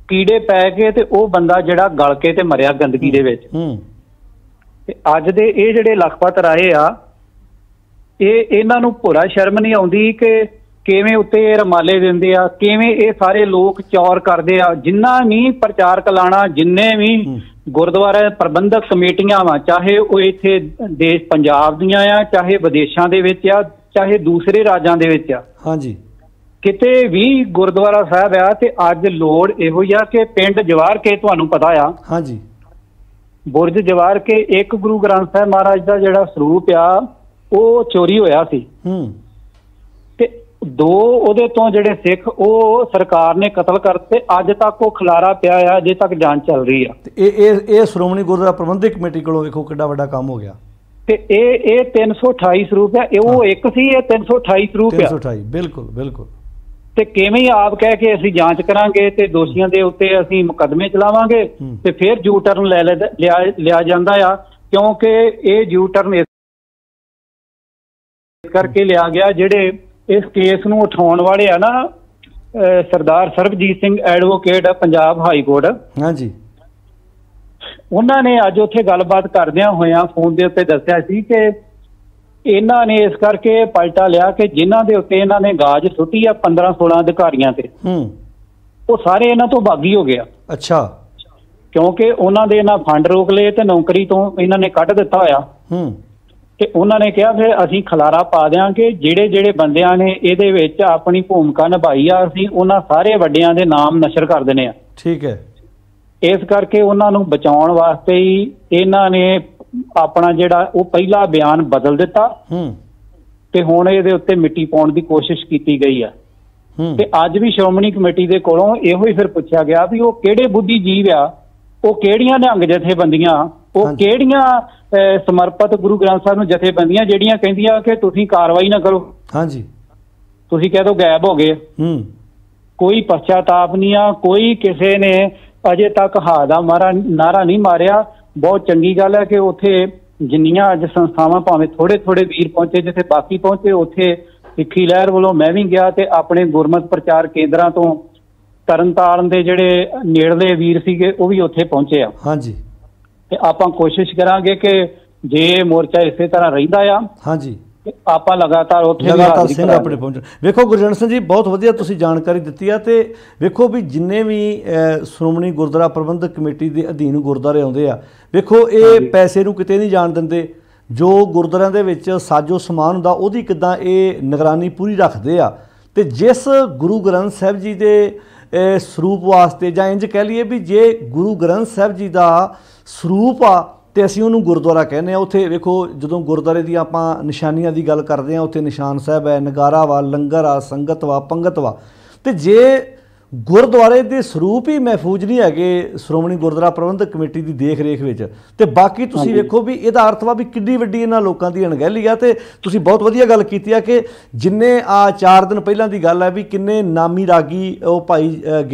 ਕੀੜੇ ਪੈ ਕੇ ਤੇ ਉਹ ਬੰਦਾ ਜਿਹੜਾ ਗਲ ਕੇ ਤੇ ਮਰਿਆ ਗੰਦਗੀ ਦੇ ਵਿੱਚ। ਤੇ ਅੱਜ ਦੇ ਇਹ ਜਿਹੜੇ ਲਖਪਤ ਰਾਏ ਆ, ਇਹਨਾਂ ਨੂੰ ਭੁਰਾ ਸ਼ਰਮ ਨਹੀਂ ਆਉਂਦੀ ਕਿ ਕਿਵੇਂ ਉੱਤੇ ਰਮਾਲੇ ਦਿੰਦੇ ਆ, ਕਿਵੇਂ ਇਹ ਸਾਰੇ ਲੋਕ ਚੌਰ ਕਰਦੇ ਆ। ਜਿੰਨਾ ਵੀ ਪ੍ਰਚਾਰਕ ਲਾਣਾ, ਜਿੰਨੇ ਵੀ ਗੁਰਦੁਆਰਾ ਪ੍ਰਬੰਧਕ ਕਮੇਟੀਆਂ ਵਾ, ਚਾਹੇ ਉਹ ਇੱਥੇ ਦੇਸ਼ ਪੰਜਾਬ ਦੀਆਂ ਆ, ਚਾਹੇ ਵਿਦੇਸ਼ਾਂ ਦੇ ਵਿੱਚ ਆ, ਚਾਹੇ ਦੂਸਰੇ ਰਾਜਾਂ ਦੇ ਵਿੱਚ ਆ। ਹਾਂਜੀ। ਕਿਤੇ ਵੀ ਗੁਰਦੁਆਰਾ ਸਾਹਿਬ ਆ ਤੇ ਅੱਜ ਲੋੜ ਇਹੋ ਹੀ ਆ ਕਿ ਪਿੰਡ ਜਵਾਰ ਕੇ, ਤੁਹਾਨੂੰ ਪਤਾ ਆ। ਹਾਂਜੀ। ਬੁਰਜ ਜਵਾਰ ਕੇ ਇੱਕ ਗੁਰੂ ਗ੍ਰੰਥ ਸਾਹਿਬ ਮਹਾਰਾਜ ਦਾ ਜਿਹੜਾ ਸਰੂਪ ਆ ਉਹ ਚੋਰੀ ਹੋਇਆ ਸੀ। ਤੇ 2 ਉਹਦੇ ਤੋਂ ਜਿਹੜੇ ਸਿੱਖ ਉਹ ਸਰਕਾਰ ਨੇ ਕਤਲ ਕਰਤੇ। ਅੱਜ ਤੱਕ ਉਹ ਖਲਾਰਾ ਪਿਆ ਆ, ਅਜੇ ਤੱਕ ਜਾਂਚ ਚੱਲ ਰਹੀ ਆ। ਇਹ ਸ਼੍ਰੋਮਣੀ ਗੁਰਦੁਆਰਾ ਪ੍ਰਬੰਧਕ ਕਮੇਟੀ ਕੋਲੋਂ ਵੇਖੋ ਕਿੱਡਾ ਵੱਡਾ ਕੰਮ ਹੋ ਗਿਆ। ਤੇ ਇਹ 328 ਸਰੂਪ ਆ। ਉਹ ਇੱਕ ਸੀ, ਇਹ 328 ਸਰੂਪ ਆ। 328। ਬਿਲਕੁਲ ਬਿਲਕੁਲ। ਤੇ ਕਿਵੇਂ ਆਪ ਕਹਿ ਕੇ ਅਸੀਂ ਜਾਂਚ ਕਰਾਂਗੇ ਤੇ ਦੋਸ਼ੀਆਂ ਦੇ ਉੱਤੇ ਅਸੀਂ ਮੁਕੱਦਮੇ ਚਲਾਵਾਂਗੇ ਤੇ ਫਿਰ ਯੂ ਟਰਨ ਲਿਆ ਜਾਂਦਾ ਆ, ਕਿਉਂਕਿ ਇਹ ਯੂ ਟਰਨ ਇਸ ਕਰਕੇ ਲਿਆ ਗਿਆ, ਜਿਹੜੇ ਇਸ ਕੇਸ ਨੂੰ ਉਠਾਉਣ ਵਾਲੇ ਆ ਨਾ, Sardar Sarabjit Singh advocate Punjab high court. ਹਾਂਜੀ। ਉਹਨਾਂ ਨੇ ਅੱਜ ਉੱਥੇ ਗੱਲਬਾਤ ਕਰਦਿਆਂ ਹੋਇਆਂ ਫੋਨ ਦੇ ਉੱਤੇ ਦੱਸਿਆ ਸੀ ਕਿ ਇਹਨਾਂ ਨੇ ਇਸ ਕਰਕੇ ਪਲਟਾ ਲਿਆ ਕਿ ਜਿਨ੍ਹਾਂ ਦੇ ਉੱਤੇ ਇਹਨਾਂ ਨੇ ਗਾਜ ਸੁੱਟੀ ਆ 15-16 ਅਧਿਕਾਰੀਆਂ ਤੇ, ਉਹ ਸਾਰੇ ਇਹਨਾਂ ਤੋਂ ਬਾਗੀ ਹੋ ਗਿਆ। ਅੱਛਾ। ਕਿਉਂਕਿ ਉਹਨਾਂ ਦੇ ਇਹਨਾਂ ਫੰਡ ਰੋਕ ਲਏ ਤੇ ਨੌਕਰੀ ਤੋਂ ਇਹਨਾਂ ਨੇ ਕੱਢ ਦਿੱਤਾ ਹੋਇਆ। ਤੇ ਉਹਨਾਂ ਨੇ ਕਿਹਾ ਫਿਰ ਅਸੀਂ ਖਲਾਰਾ ਪਾ ਦਿਆਂਗੇ, ਜਿਹੜੇ ਬੰਦਿਆਂ ਨੇ ਇਹਦੇ ਵਿੱਚ ਆਪਣੀ ਭੂਮਿਕਾ ਨਿਭਾਈ ਆ, ਅਸੀਂ ਉਹਨਾਂ ਸਾਰੇ ਵੱਡਿਆਂ ਦੇ ਨਾਮ ਨਸ਼ਰ ਕਰ ਦਿੰਦੇ ਆ। ਠੀਕ ਹੈ। ਇਸ ਕਰਕੇ ਉਹਨਾਂ ਨੂੰ ਬਚਾਉਣ ਵਾਸਤੇ ਹੀ ਇਹਨਾਂ ਨੇ ਆਪਣਾ ਜਿਹੜਾ ਉਹ ਪਹਿਲਾ ਬਿਆਨ ਬਦਲ ਦਿੱਤਾ ਤੇ ਹੁਣ ਇਹਦੇ ਉੱਤੇ ਮਿੱਟੀ ਪਾਉਣ ਦੀ ਕੋਸ਼ਿਸ਼ ਕੀਤੀ ਗਈ ਆ। ਤੇ ਅੱਜ ਵੀ ਸ਼੍ਰੋਮਣੀ ਕਮੇਟੀ ਦੇ ਕੋਲੋਂ ਇਹੋ ਹੀ ਫਿਰ ਪੁੱਛਿਆ ਗਿਆ ਵੀ ਉਹ ਕਿਹੜੇ ਬੁੱਧੀ ਜੀਵ ਆ, ਉਹ ਕਿਹੜੀਆਂ ਨਿਹੰਗ ਜਥੇਬੰਦੀਆਂ, ਉਹ ਕਿਹੜੀਆਂ ਸਮਰਪਿਤ ਗੁਰੂ ਗ੍ਰੰਥ ਸਾਹਿਬ ਨੂੰ ਜਥੇਬੰਦੀਆਂ ਜਿਹੜੀਆਂ ਕਹਿੰਦੀਆਂ ਕਿ ਤੁਸੀਂ ਕਾਰਵਾਈ ਨਾ ਕਰੋ। ਹਾਂਜੀ। ਤੁਸੀਂ ਕਹਿ ਦੋ ਗਾਇਬ ਹੋ ਗਏ। ਕੋਈ ਪਛਤਾਪ ਨਹੀਂ ਆ, ਕੋਈ ਕਿਸੇ ਨੇ ਅਜੇ ਤੱਕ ਹਾ ਦਾ ਨਾਰਾ ਨਹੀਂ ਮਾਰਿਆ। ਬਹੁਤ ਚੰਗੀ ਗੱਲ ਹੈ ਕਿ ਉੱਥੇ ਜਿੰਨੀਆਂ ਅੱਜ ਸੰਸਥਾਵਾਂ, ਭਾਵੇਂ ਥੋੜੇ ਵੀਰ ਪਹੁੰਚੇ, ਜਿੱਥੇ ਬਾਕੀ ਪਹੁੰਚੇ, ਉੱਥੇ ਸਿੱਖੀ ਲਹਿਰ ਵੱਲੋਂ ਮੈਂ ਵੀ ਗਿਆ ਤੇ ਆਪਣੇ ਗੁਰਮਤਿ ਪ੍ਰਚਾਰ ਕੇਂਦਰਾਂ ਤੋਂ ਤਰਨਤਾਰਨ ਦੇ ਜਿਹੜੇ ਨੇੜਲੇ ਵੀਰ ਸੀਗੇ ਉਹ ਵੀ ਉੱਥੇ ਪਹੁੰਚੇ ਆ। ਹਾਂਜੀ। ਤੇ ਆਪਾਂ ਕੋਸ਼ਿਸ਼ ਕਰਾਂਗੇ ਕਿ ਜੇ ਮੋਰਚਾ ਇਸੇ ਤਰ੍ਹਾਂ ਰਹਿੰਦਾ ਆ, ਹਾਂਜੀ, ਆਪਾਂ ਲਗਾਤਾਰ ਉੱਥੇ ਸਿੰਘ ਆਪਣੇ ਪਹੁੰਚਣ। ਵੇਖੋ ਗੁਰਜੰਟ ਸਿੰਘ ਜੀ, ਬਹੁਤ ਵਧੀਆ ਤੁਸੀਂ ਜਾਣਕਾਰੀ ਦਿੱਤੀ ਆ। ਤੇ ਵੇਖੋ ਵੀ ਜਿੰਨੇ ਵੀ ਸ਼੍ਰੋਮਣੀ ਗੁਰਦੁਆਰਾ ਪ੍ਰਬੰਧਕ ਕਮੇਟੀ ਦੇ ਅਧੀਨ ਗੁਰਦੁਆਰੇ ਆਉਂਦੇ ਆ, ਵੇਖੋ ਇਹ ਪੈਸੇ ਨੂੰ ਕਿਤੇ ਨਹੀਂ ਜਾਣ ਦਿੰਦੇ। ਜੋ ਗੁਰਦੁਆਰਿਆਂ ਦੇ ਵਿੱਚ ਸਾਜੋ ਸਮਾਨ ਹੁੰਦਾ ਉਹਦੀ ਕਿੱਦਾਂ ਇਹ ਨਿਗਰਾਨੀ ਪੂਰੀ ਰੱਖਦੇ ਆ। ਤੇ ਜਿਸ ਗੁਰੂ ਗ੍ਰੰਥ ਸਾਹਿਬ ਜੀ ਦੇ ਸਰੂਪ ਵਾਸਤੇ, ਜਾਂ ਇੰਜ ਕਹਿ ਲਈਏ ਵੀ ਜੇ ਗੁਰੂ ਗ੍ਰੰਥ ਸਾਹਿਬ ਜੀ ਦਾ ਸਰੂਪ ਆ ਤੇ ਅਸੀਂ ਉਹਨੂੰ ਗੁਰਦੁਆਰਾ ਕਹਿੰਦੇ ਆ। ਉੱਥੇ ਵੇਖੋ ਜਦੋਂ ਗੁਰਦੁਆਰੇ ਦੀ ਆਪਾਂ ਨਿਸ਼ਾਨੀਆਂ ਦੀ ਗੱਲ ਕਰਦੇ ਆ, ਉੱਥੇ ਨਿਸ਼ਾਨ ਸਾਹਿਬ ਹੈ, ਨਗਾਰਾ ਵਾ, ਲੰਗਰ ਆ, ਸੰਗਤ ਵਾ, ਪੰਗਤ ਵਾ। ਤੇ ਜੇ ਗੁਰਦੁਆਰੇ ਦੇ ਸਰੂਪ ਹੀ ਮਹਿਫੂਜ਼ ਨਹੀਂ ਹੈਗੇ ਸ਼੍ਰੋਮਣੀ ਗੁਰਦੁਆਰਾ ਪ੍ਰਬੰਧਕ ਕਮੇਟੀ ਦੀ ਦੇਖ ਰੇਖ ਵਿੱਚ, ਤੇ ਬਾਕੀ ਤੁਸੀਂ ਵੇਖੋ ਵੀ ਇਹਦਾ ਅਰਥ ਵਾ ਵੀ ਕਿੰਨੀ ਵੱਡੀ ਇਹਨਾਂ ਲੋਕਾਂ ਦੀ ਅਣਗਹਿਲੀ ਆ। ਤੇ ਤੁਸੀਂ ਬਹੁਤ ਵਧੀਆ ਗੱਲ ਕੀਤੀ ਆ ਕਿ ਜਿੰਨੇ ਆ 4 ਦਿਨ ਪਹਿਲਾਂ ਦੀ ਗੱਲ ਹੈ ਵੀ ਕਿੰਨੇ ਨਾਮੀ ਰਾਗੀ ਉਹ ਭਾਈ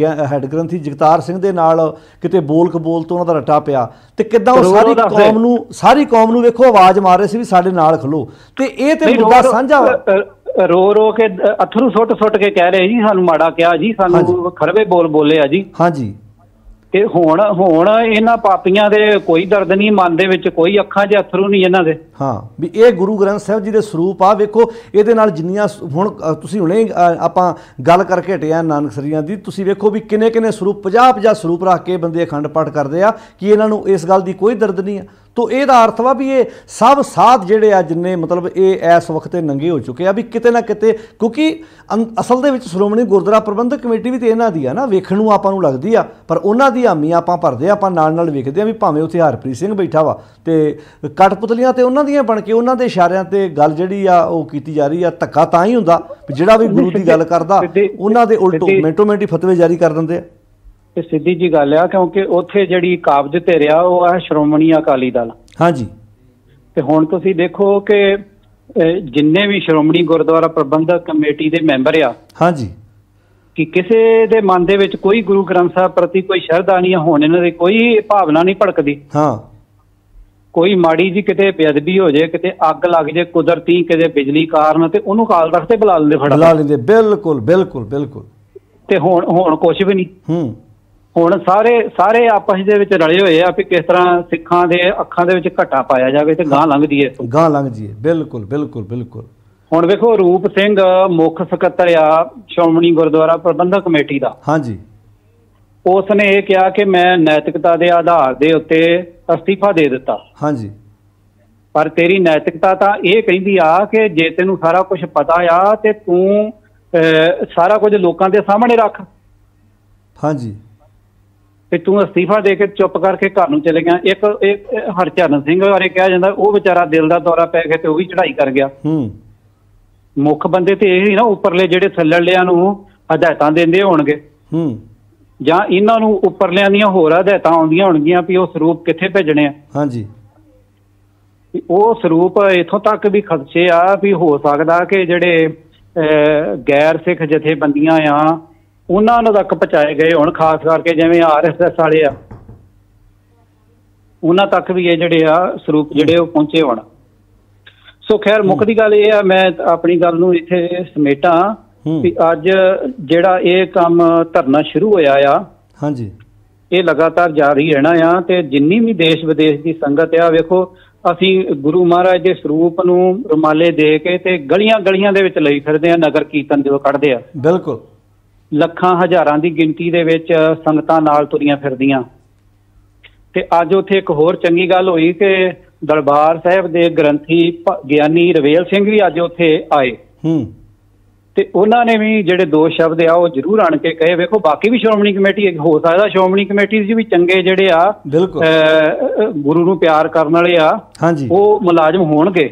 ਹੈਡ ਗ੍ਰੰਥੀ ਜਗਤਾਰ ਸਿੰਘ ਦੇ ਨਾਲ ਕਿਤੇ ਬੋਲ ਕਬੋਲ ਤੋਂ ਉਹਨਾਂ ਦਾ ਰੱਟਾ ਪਿਆ, ਤੇ ਕਿੱਦਾਂ ਉਹ ਸਾਰੀ ਕੌਮ ਨੂੰ ਵੇਖੋ ਆਵਾਜ਼ ਮਾਰ ਰਹੇ ਸੀ ਵੀ ਸਾਡੇ ਨਾਲ ਖਲੋ। ਤੇ ਇਹ ਤੇ ਮੁੱਦਾ ਸਾਂਝਾ ਰੋ ਰੋ ਕੇ ਅਥਰੂ ਸੁੱਟ ਕੇ ਕਹਿ ਰਹੇ ਜੀ ਸਾਨੂੰ ਮਾੜਾ ਕਿਹਾ ਜੀ, ਸਾਨੂੰ ਖਰਵੇ ਬੋਲੇ ਆ ਜੀ। ਹਾਂਜੀ। ਤੇ ਹੁਣ ਇਹਨਾਂ ਪਾਪੀਆਂ ਦੇ ਕੋਈ ਦਰਦ ਨਹੀਂ, ਮਨ ਦੇ ਵਿੱਚ ਕੋਈ ਅੱਖਾਂ 'ਚ ਅਥਰੂ ਨਹੀਂ ਇਹਨਾਂ ਦੇ। ਹਾਂ, ਵੀ ਇਹ ਗੁਰੂ ਗ੍ਰੰਥ ਸਾਹਿਬ ਜੀ ਦੇ ਸਰੂਪ ਆ। ਵੇਖੋ ਇਹਦੇ ਨਾਲ ਜਿੰਨੀਆਂ ਹੁਣ ਤੁਸੀਂ ਹੁਣੇ ਆਪਾਂ ਗੱਲ ਕਰਕੇ ਹਟਿਆ ਨਾਨਕਸਰੀਆਂ ਦੀ, ਤੁਸੀਂ ਵੇਖੋ ਵੀ ਕਿੰਨੇ ਸਰੂਪ 50 ਸਰੂਪ ਰੱਖ ਕੇ ਬੰਦੇ ਅਖੰਡ ਪਾਠ ਕਰਦੇ ਆ ਕਿ ਇਹਨਾਂ ਨੂੰ ਇਸ ਗੱਲ ਦੀ ਕੋਈ ਦਰਦ ਨਹੀਂ ਆ। ਤੋ ਇਹਦਾ ਅਰਥ ਵਾ ਵੀ ਇਹ ਸਭ ਸਾਧ ਜਿਹੜੇ ਆ ਜਿੰਨੇ ਮਤਲਬ ਇਹ ਇਸ ਵਕਤ ਨੰਗੇ ਹੋ ਚੁੱਕੇ ਆ ਵੀ ਕਿਤੇ ਨਾ ਕਿਤੇ, ਕਿਉਂਕਿ ਅਸਲ ਦੇ ਵਿੱਚ ਸ਼੍ਰੋਮਣੀ ਗੁਰਦੁਆਰਾ ਪ੍ਰਬੰਧਕ ਕਮੇਟੀ ਵੀ ਤੇ ਇਹਨਾਂ ਦੀ ਆ ਨਾ, ਵੇਖਣ ਨੂੰ ਆਪਾਂ ਨੂੰ ਲੱਗਦੀ ਆ, ਪਰ ਉਹਨਾਂ ਦੀ ਹਾਮੀ ਆਪਾਂ ਭਰਦੇ ਆ। ਆਪਾਂ ਨਾਲ ਵੇਖਦੇ ਆ ਵੀ ਭਾਵੇਂ ਉੱਥੇ ਹਰਪ੍ਰੀਤ ਸਿੰਘ ਬੈਠਾ ਵਾ ਤੇ ਕਠਪੁਤਲੀਆਂ ਤੇ ਉਹਨਾਂ ਦੀਆਂ ਬਣ ਕੇ ਉਹਨਾਂ ਦੇ ਇਸ਼ਾਰਿਆਂ ਤੇ ਗੱਲ ਜਿਹੜੀ ਆ ਉਹ ਕੀਤੀ ਜਾ ਰਹੀ ਆ। ਧੱਕਾ ਤਾਂ ਹੀ ਹੁੰਦਾ ਜਿਹੜਾ ਵੀ ਗੁਰੂ ਦੀ ਗੱਲ ਕਰਦਾ ਉਹਨਾਂ ਦੇ ਉਲਟੋ ਮਿੰਟੋ ਮਿੰਟ ਹੀ ਫਤਵੇ ਜਾਰੀ ਕਰ ਦਿੰਦੇ ਆ। ਇਹ ਸਿੱਧੀ ਜੀ ਗੱਲ ਆ, ਕਿਉਂਕਿ ਉੱਥੇ ਜਿਹੜੀ ਕਾਬਜ਼ ਤੇ ਰਿਹਾ ਉਹ ਆ ਸ਼੍ਰੋਮਣੀ ਅਕਾਲੀ ਦਲ। ਹਾਂਜੀ। ਤੇ ਹੁਣ ਤੁਸੀਂ ਦੇਖੋ ਕਿ ਜਿੰਨੇ ਵੀ ਸ਼੍ਰੋਮਣੀ ਗੁਰਦੁਆਰਾ ਪ੍ਰਬੰਧਕ ਕਮੇਟੀ ਦੇ ਮੈਂਬਰ ਆ, ਹਾਂਜੀ, ਕਿ ਕਿਸੇ ਦੇ ਮਨ ਦੇ ਵਿੱਚ ਕੋਈ ਗੁਰੂ ਗ੍ਰੰਥ ਸਾਹਿਬ ਪ੍ਰਤੀ ਕੋਈ ਸ਼ਰਧਾ ਨਹੀਂ, ਹੁਣ ਇਹਨਾਂ ਦੀ ਕੋਈ ਭਾਵਨਾ ਨਹੀਂ ਭੜਕਦੀ। ਹਾਂ, ਕੋਈ ਮਾੜੀ ਜੀ ਕਿਤੇ ਬੇਅਦਬੀ ਹੋ ਜਾਏ, ਕਿਤੇ ਅੱਗ ਲੱਗ ਜਾਏ ਕੁਦਰਤੀ, ਕਿਤੇ ਬਿਜਲੀ ਕਾਰਨ, ਤੇ ਉਹਨੂੰ ਅਕਾਲ ਤਖਤ ਤੇ ਬੁਲਾ ਲੈਂਦੇ ਬਿਲਕੁਲ ਬਿਲਕੁਲ ਬਿਲਕੁਲ। ਤੇ ਹੁਣ ਕੁਛ ਵੀ ਨਹੀਂ। ਹੁਣ ਸਾਰੇ ਆਪਸ ਦੇ ਵਿੱਚ ਰਲੇ ਹੋਏ ਆ ਵੀ ਕਿਸ ਤਰ੍ਹਾਂ ਸਿੱਖਾਂ ਦੇ ਅੱਖਾਂ ਦੇ ਵਿੱਚ ਘੱਟਾ ਪਾਇਆ ਜਾਵੇ ਤੇ ਗਾਂ ਲੰਘ ਜੀਏ। ਬਿਲਕੁਲ ਬਿਲਕੁਲ ਬਿਲਕੁਲ। ਹੁਣ ਵੇਖੋ ਰੂਪ ਸਿੰਘ ਮੁੱਖ ਸਕੱਤਰ ਆ ਸ਼੍ਰੋਮਣੀ ਗੁਰਦੁਆਰਾ ਪ੍ਰਬੰਧਕ ਕਮੇਟੀ ਦਾ। ਹਾਂਜੀ। ਉਸ ਨੇ ਇਹ ਕਿਹਾ ਕਿ ਮੈਂ ਨੈਤਿਕਤਾ ਦੇ ਆਧਾਰ ਦੇ ਉੱਤੇ ਅਸਤੀਫਾ ਦੇ ਦਿੱਤਾ। ਹਾਂਜੀ। ਪਰ ਤੇਰੀ ਨੈਤਿਕਤਾ ਤਾਂ ਇਹ ਕਹਿੰਦੀ ਆ ਕਿ ਜੇ ਤੈਨੂੰ ਸਾਰਾ ਕੁਝ ਪਤਾ ਆ ਤੇ ਤੂੰ ਸਾਰਾ ਕੁਝ ਲੋਕਾਂ ਦੇ ਸਾਹਮਣੇ ਰੱਖ। ਹਾਂਜੀ। ਤੇ ਤੂੰ ਅਸਤੀਫਾ ਦੇ ਕੇ ਚੁੱਪ ਕਰਕੇ ਘਰ ਨੂੰ ਚਲੇ ਗਿਆ। ਇੱਕ ਹਰਚਰਨ ਸਿੰਘ ਬਾਰੇ ਕਿਹਾ ਜਾਂਦਾ ਉਹ ਵਿਚਾਰਾ ਦਿਲ ਦਾ ਦੌਰਾ ਪੈ ਗਿਆ ਤੇ ਉਹ ਵੀ ਚੜਾਈ ਕਰ ਗਿਆ। ਮੁੱਖ ਬੰਦੇ ਤੇ ਇਹ ਨਾ ਉੱਪਰਲੇ ਜਿਹੜੇ ਥੱਲੜਿਆਂ ਨੂੰ ਹਦਾਇਤਾਂ ਦਿੰਦੇ ਹੋਣਗੇ, ਜਾਂ ਇਹਨਾਂ ਨੂੰ ਉੱਪਰਲਿਆਂ ਦੀਆਂ ਹੋਰ ਹਦਾਇਤਾਂ ਆਉਂਦੀਆਂ ਹੋਣਗੀਆਂ ਵੀ ਉਹ ਸਰੂਪ ਕਿੱਥੇ ਭੇਜਣੇ ਆ। ਹਾਂਜੀ। ਉਹ ਸਰੂਪ ਇੱਥੋਂ ਤੱਕ ਵੀ ਖਦਸ਼ੇ ਆ ਵੀ ਹੋ ਸਕਦਾ ਕਿ ਜਿਹੜੇ ਗੈਰ ਸਿੱਖ ਜਥੇਬੰਦੀਆਂ ਆ ਉਹਨਾਂ ਨੂੰ ਤੱਕ ਪਹੁੰਚਾਏ ਗਏ ਹੁਣ, ਖਾਸ ਕਰਕੇ ਜਿਵੇਂ RSS ਵਾਲੇ ਆ ਉਹਨਾਂ ਤੱਕ ਵੀ ਇਹ ਜਿਹੜੇ ਆ ਸਰੂਪ ਜਿਹੜੇ ਉਹ ਪਹੁੰਚੇ ਹੋਣ। ਸੋ ਖੈਰ ਮੁੱਖ ਦੀ ਗੱਲ ਇਹ ਆ, ਮੈਂ ਆਪਣੀ ਗੱਲ ਨੂੰ ਇੱਥੇ ਸਮੇਟਾਂ ਵੀ ਅੱਜ ਜਿਹੜਾ ਇਹ ਕੰਮ ਧਰਨਾ ਸ਼ੁਰੂ ਹੋਇਆ ਆ, ਹਾਂਜੀ, ਇਹ ਲਗਾਤਾਰ ਜਾਰੀ ਰਹਿਣਾ ਆ। ਤੇ ਜਿੰਨੀ ਵੀ ਦੇਸ਼ ਵਿਦੇਸ਼ ਦੀ ਸੰਗਤ ਆ, ਵੇਖੋ ਅਸੀਂ ਗੁਰੂ ਮਹਾਰਾਜ ਦੇ ਸਰੂਪ ਨੂੰ ਰੁਮਾਲੇ ਦੇ ਕੇ ਤੇ ਗਲੀਆਂ ਦੇ ਵਿੱਚ ਲਈ ਫਿਰਦੇ ਆ, ਨਗਰ ਕੀਰਤਨ ਜਦੋਂ ਕੱਢਦੇ ਆ। ਬਿਲਕੁਲ। ਲੱਖਾਂ ਹਜ਼ਾਰਾਂ ਦੀ ਗਿਣਤੀ ਦੇ ਵਿੱਚ ਸੰਗਤਾਂ ਨਾਲ ਤੁਰੀਆਂ ਫਿਰਦੀਆਂ। ਤੇ ਅੱਜ ਉੱਥੇ ਇੱਕ ਹੋਰ ਚੰਗੀ ਗੱਲ ਹੋਈ ਕਿ ਦਰਬਾਰ ਸਾਹਿਬ ਦੇ ਗ੍ਰੰਥੀ ਗਿਆਨੀ ਰਵੇਲ ਸਿੰਘ ਵੀ ਅੱਜ ਉੱਥੇ ਆਏ। ਤੇ ਉਹਨਾਂ ਨੇ ਵੀ ਜਿਹੜੇ 2 ਸ਼ਬਦ ਆ ਉਹ ਜ਼ਰੂਰ ਆਣ ਕੇ ਕਹੇ। ਵੇਖੋ ਬਾਕੀ ਵੀ ਸ਼੍ਰੋਮਣੀ ਕਮੇਟੀ ਹੋ ਸਕਦਾ ਸ਼੍ਰੋਮਣੀ ਕਮੇਟੀ ਜੀ ਵੀ ਚੰਗੇ ਜਿਹੜੇ ਆ ਗੁਰੂ ਨੂੰ ਪਿਆਰ ਕਰਨ ਵਾਲੇ ਆ, ਉਹ ਮੁਲਾਜ਼ਮ ਹੋਣਗੇ,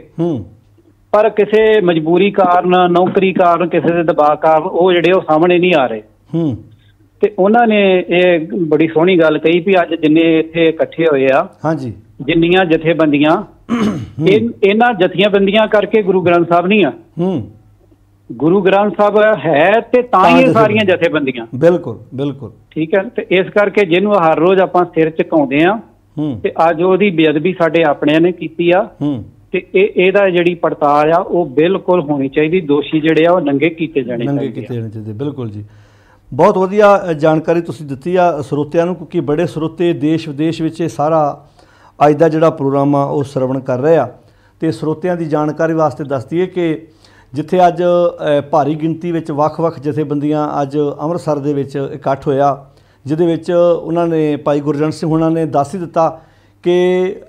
ਪਰ ਕਿਸੇ ਮਜਬੂਰੀ ਕਾਰਨ, ਨੌਕਰੀ ਕਾਰਨ, ਕਿਸੇ ਦੇ ਦਬਾਅ ਕਾਰਨ ਉਹ ਜਿਹੜੇ ਉਹ ਸਾਹਮਣੇ ਨਹੀਂ ਆ ਰਹੇ। ਤੇ ਉਹਨਾਂ ਨੇ ਇਹ ਬੜੀ ਸੋਹਣੀ ਗੱਲ ਕਹੀ ਵੀ ਅੱਜ ਜਿੰਨੇ ਇੱਥੇ ਇਕੱਠੇ ਹੋਏ ਆ, ਹਾਂਜੀ, ਜਿੰਨੀਆਂ ਜਥੇਬੰਦੀਆਂ, ਇਹਨਾਂ ਜਥੇਬੰਦੀਆਂ ਕਰਕੇ ਗੁਰੂ ਗ੍ਰੰਥ ਸਾਹਿਬ ਨਹੀਂ ਆ। ਗੁਰੂ ਗ੍ਰੰਥ ਸਾਹਿਬ ਹੈ ਤੇ ਤਾਂ ਹੀ ਇਹ ਸਾਰੀਆਂ ਜਥੇਬੰਦੀਆਂ। ਬਿਲਕੁਲ ਬਿਲਕੁਲ ਠੀਕ ਹੈ। ਤੇ ਇਸ ਕਰਕੇ ਜਿਹਨੂੰ ਹਰ ਰੋਜ਼ ਆਪਾਂ ਸਿਰ ਝੁਕਾਉਂਦੇ ਆ, ਤੇ ਅੱਜ ਉਹਦੀ ਬੇਅਦਬੀ ਸਾਡੇ ਆਪਣਿਆਂ ਨੇ ਕੀਤੀ ਆ। ਤੇ ਇਹਦਾ ਜਿਹੜੀ ਪੜਤਾਲ ਆ ਉਹ ਬਿਲਕੁਲ ਹੋਣੀ ਚਾਹੀਦੀ। ਦੋਸ਼ੀ ਜਿਹੜੇ ਆ ਉਹ ਨੰਗੇ ਕੀਤੇ ਜਾਣੇ ਚਾਹੀਦੇ। ਬਿਲਕੁਲ ਜੀ, ਬਹੁਤ ਵਧੀਆ ਜਾਣਕਾਰੀ ਤੁਸੀਂ ਦਿੱਤੀ ਆ ਸਰੋਤਿਆਂ ਨੂੰ, ਕਿਉਂਕਿ ਬੜੇ ਸਰੋਤੇ ਦੇਸ਼ ਵਿਦੇਸ਼ ਵਿੱਚ ਇਹ ਸਾਰਾ ਅੱਜ ਦਾ ਜਿਹੜਾ ਪ੍ਰੋਗਰਾਮ ਆ ਉਹ ਸਰਵਣ ਕਰ ਰਹੇ ਆ। ਤੇ ਸਰੋਤਿਆਂ ਦੀ ਜਾਣਕਾਰੀ ਵਾਸਤੇ ਦੱਸ ਦਈਏ ਕਿ ਜਿੱਥੇ ਅੱਜ ਭਾਰੀ ਗਿਣਤੀ ਵਿੱਚ ਵੱਖ-ਵੱਖ ਜਥੇਬੰਦੀਆਂ ਅੱਜ ਅੰਮ੍ਰਿਤਸਰ ਦੇ ਵਿੱਚ ਇਕੱਠ ਹੋਇਆ, ਜਿਹਦੇ ਵਿੱਚ ਉਹਨਾਂ ਨੇ ਭਾਈ ਗੁਰਜੰਟ ਸਿੰਘ ਉਹਨਾਂ ਨੇ ਦੱਸ ਹੀ ਦਿੱਤਾ ਕਿ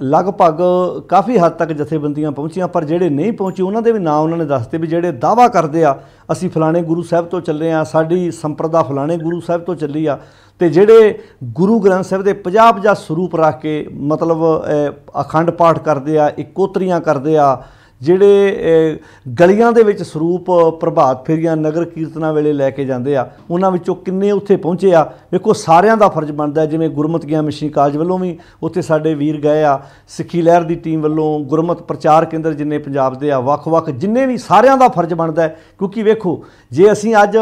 ਲਗਭਗ ਕਾਫੀ ਹੱਦ ਤੱਕ ਜਥੇਬੰਦੀਆਂ ਪਹੁੰਚੀਆਂ, ਪਰ ਜਿਹੜੇ ਨਹੀਂ ਪਹੁੰਚੇ ਉਹਨਾਂ ਦੇ ਵੀ ਨਾਂ ਉਹਨਾਂ ਨੇ ਦੱਸਦੇ ਵੀ ਜਿਹੜੇ ਦਾਅਵਾ ਕਰਦੇ ਆ ਅਸੀਂ ਫਲਾਣੇ ਗੁਰੂ ਸਾਹਿਬ ਤੋਂ ਚੱਲੇ ਆ, ਸਾਡੀ ਸੰਪਰਦਾ ਫਲਾਣੇ ਗੁਰੂ ਸਾਹਿਬ ਤੋਂ ਚੱਲੀ ਆ, ਤੇ ਜਿਹੜੇ ਗੁਰੂ ਗ੍ਰੰਥ ਸਾਹਿਬ ਦੇ 50 ਸਰੂਪ ਰੱਖ ਕੇ ਮਤਲਬ ਅਖੰਡ ਪਾਠ ਕਰਦੇ ਆ, ਇਕੋਤਰੀਆਂ ਕਰਦੇ ਆ, ਜਿਹੜੇ ਗਲੀਆਂ ਦੇ ਵਿੱਚ ਸਰੂਪ ਪ੍ਰਭਾਤ ਫੇਰੀਆਂ ਨਗਰ ਕੀਰਤਨਾਂ ਵੇਲੇ ਲੈ ਕੇ ਜਾਂਦੇ ਆ, ਉਹਨਾਂ ਵਿੱਚੋਂ ਕਿੰਨੇ ਉੱਥੇ ਪਹੁੰਚੇ ਆ। ਵੇਖੋ ਸਾਰਿਆਂ ਦਾ ਫਰਜ਼ ਬਣਦਾ, ਜਿਵੇਂ ਗੁਰਮਤਿ ਗਿਆਨ ਮਿਸ਼ਨਰੀ ਕਾਲਜ ਵੱਲੋਂ ਵੀ ਉੱਥੇ ਸਾਡੇ ਵੀਰ ਗਏ ਆ, ਸਿੱਖੀ ਲਹਿਰ ਦੀ ਟੀਮ ਵੱਲੋਂ, ਗੁਰਮਤਿ ਪ੍ਰਚਾਰ ਕੇਂਦਰ ਜਿੰਨੇ ਪੰਜਾਬ ਦੇ ਆ ਵੱਖ-ਵੱਖ ਜਿੰਨੇ ਵੀ, ਸਾਰਿਆਂ ਦਾ ਫਰਜ਼ ਬਣਦਾ। ਕਿਉਂਕਿ ਵੇਖੋ ਜੇ ਅਸੀਂ ਅੱਜ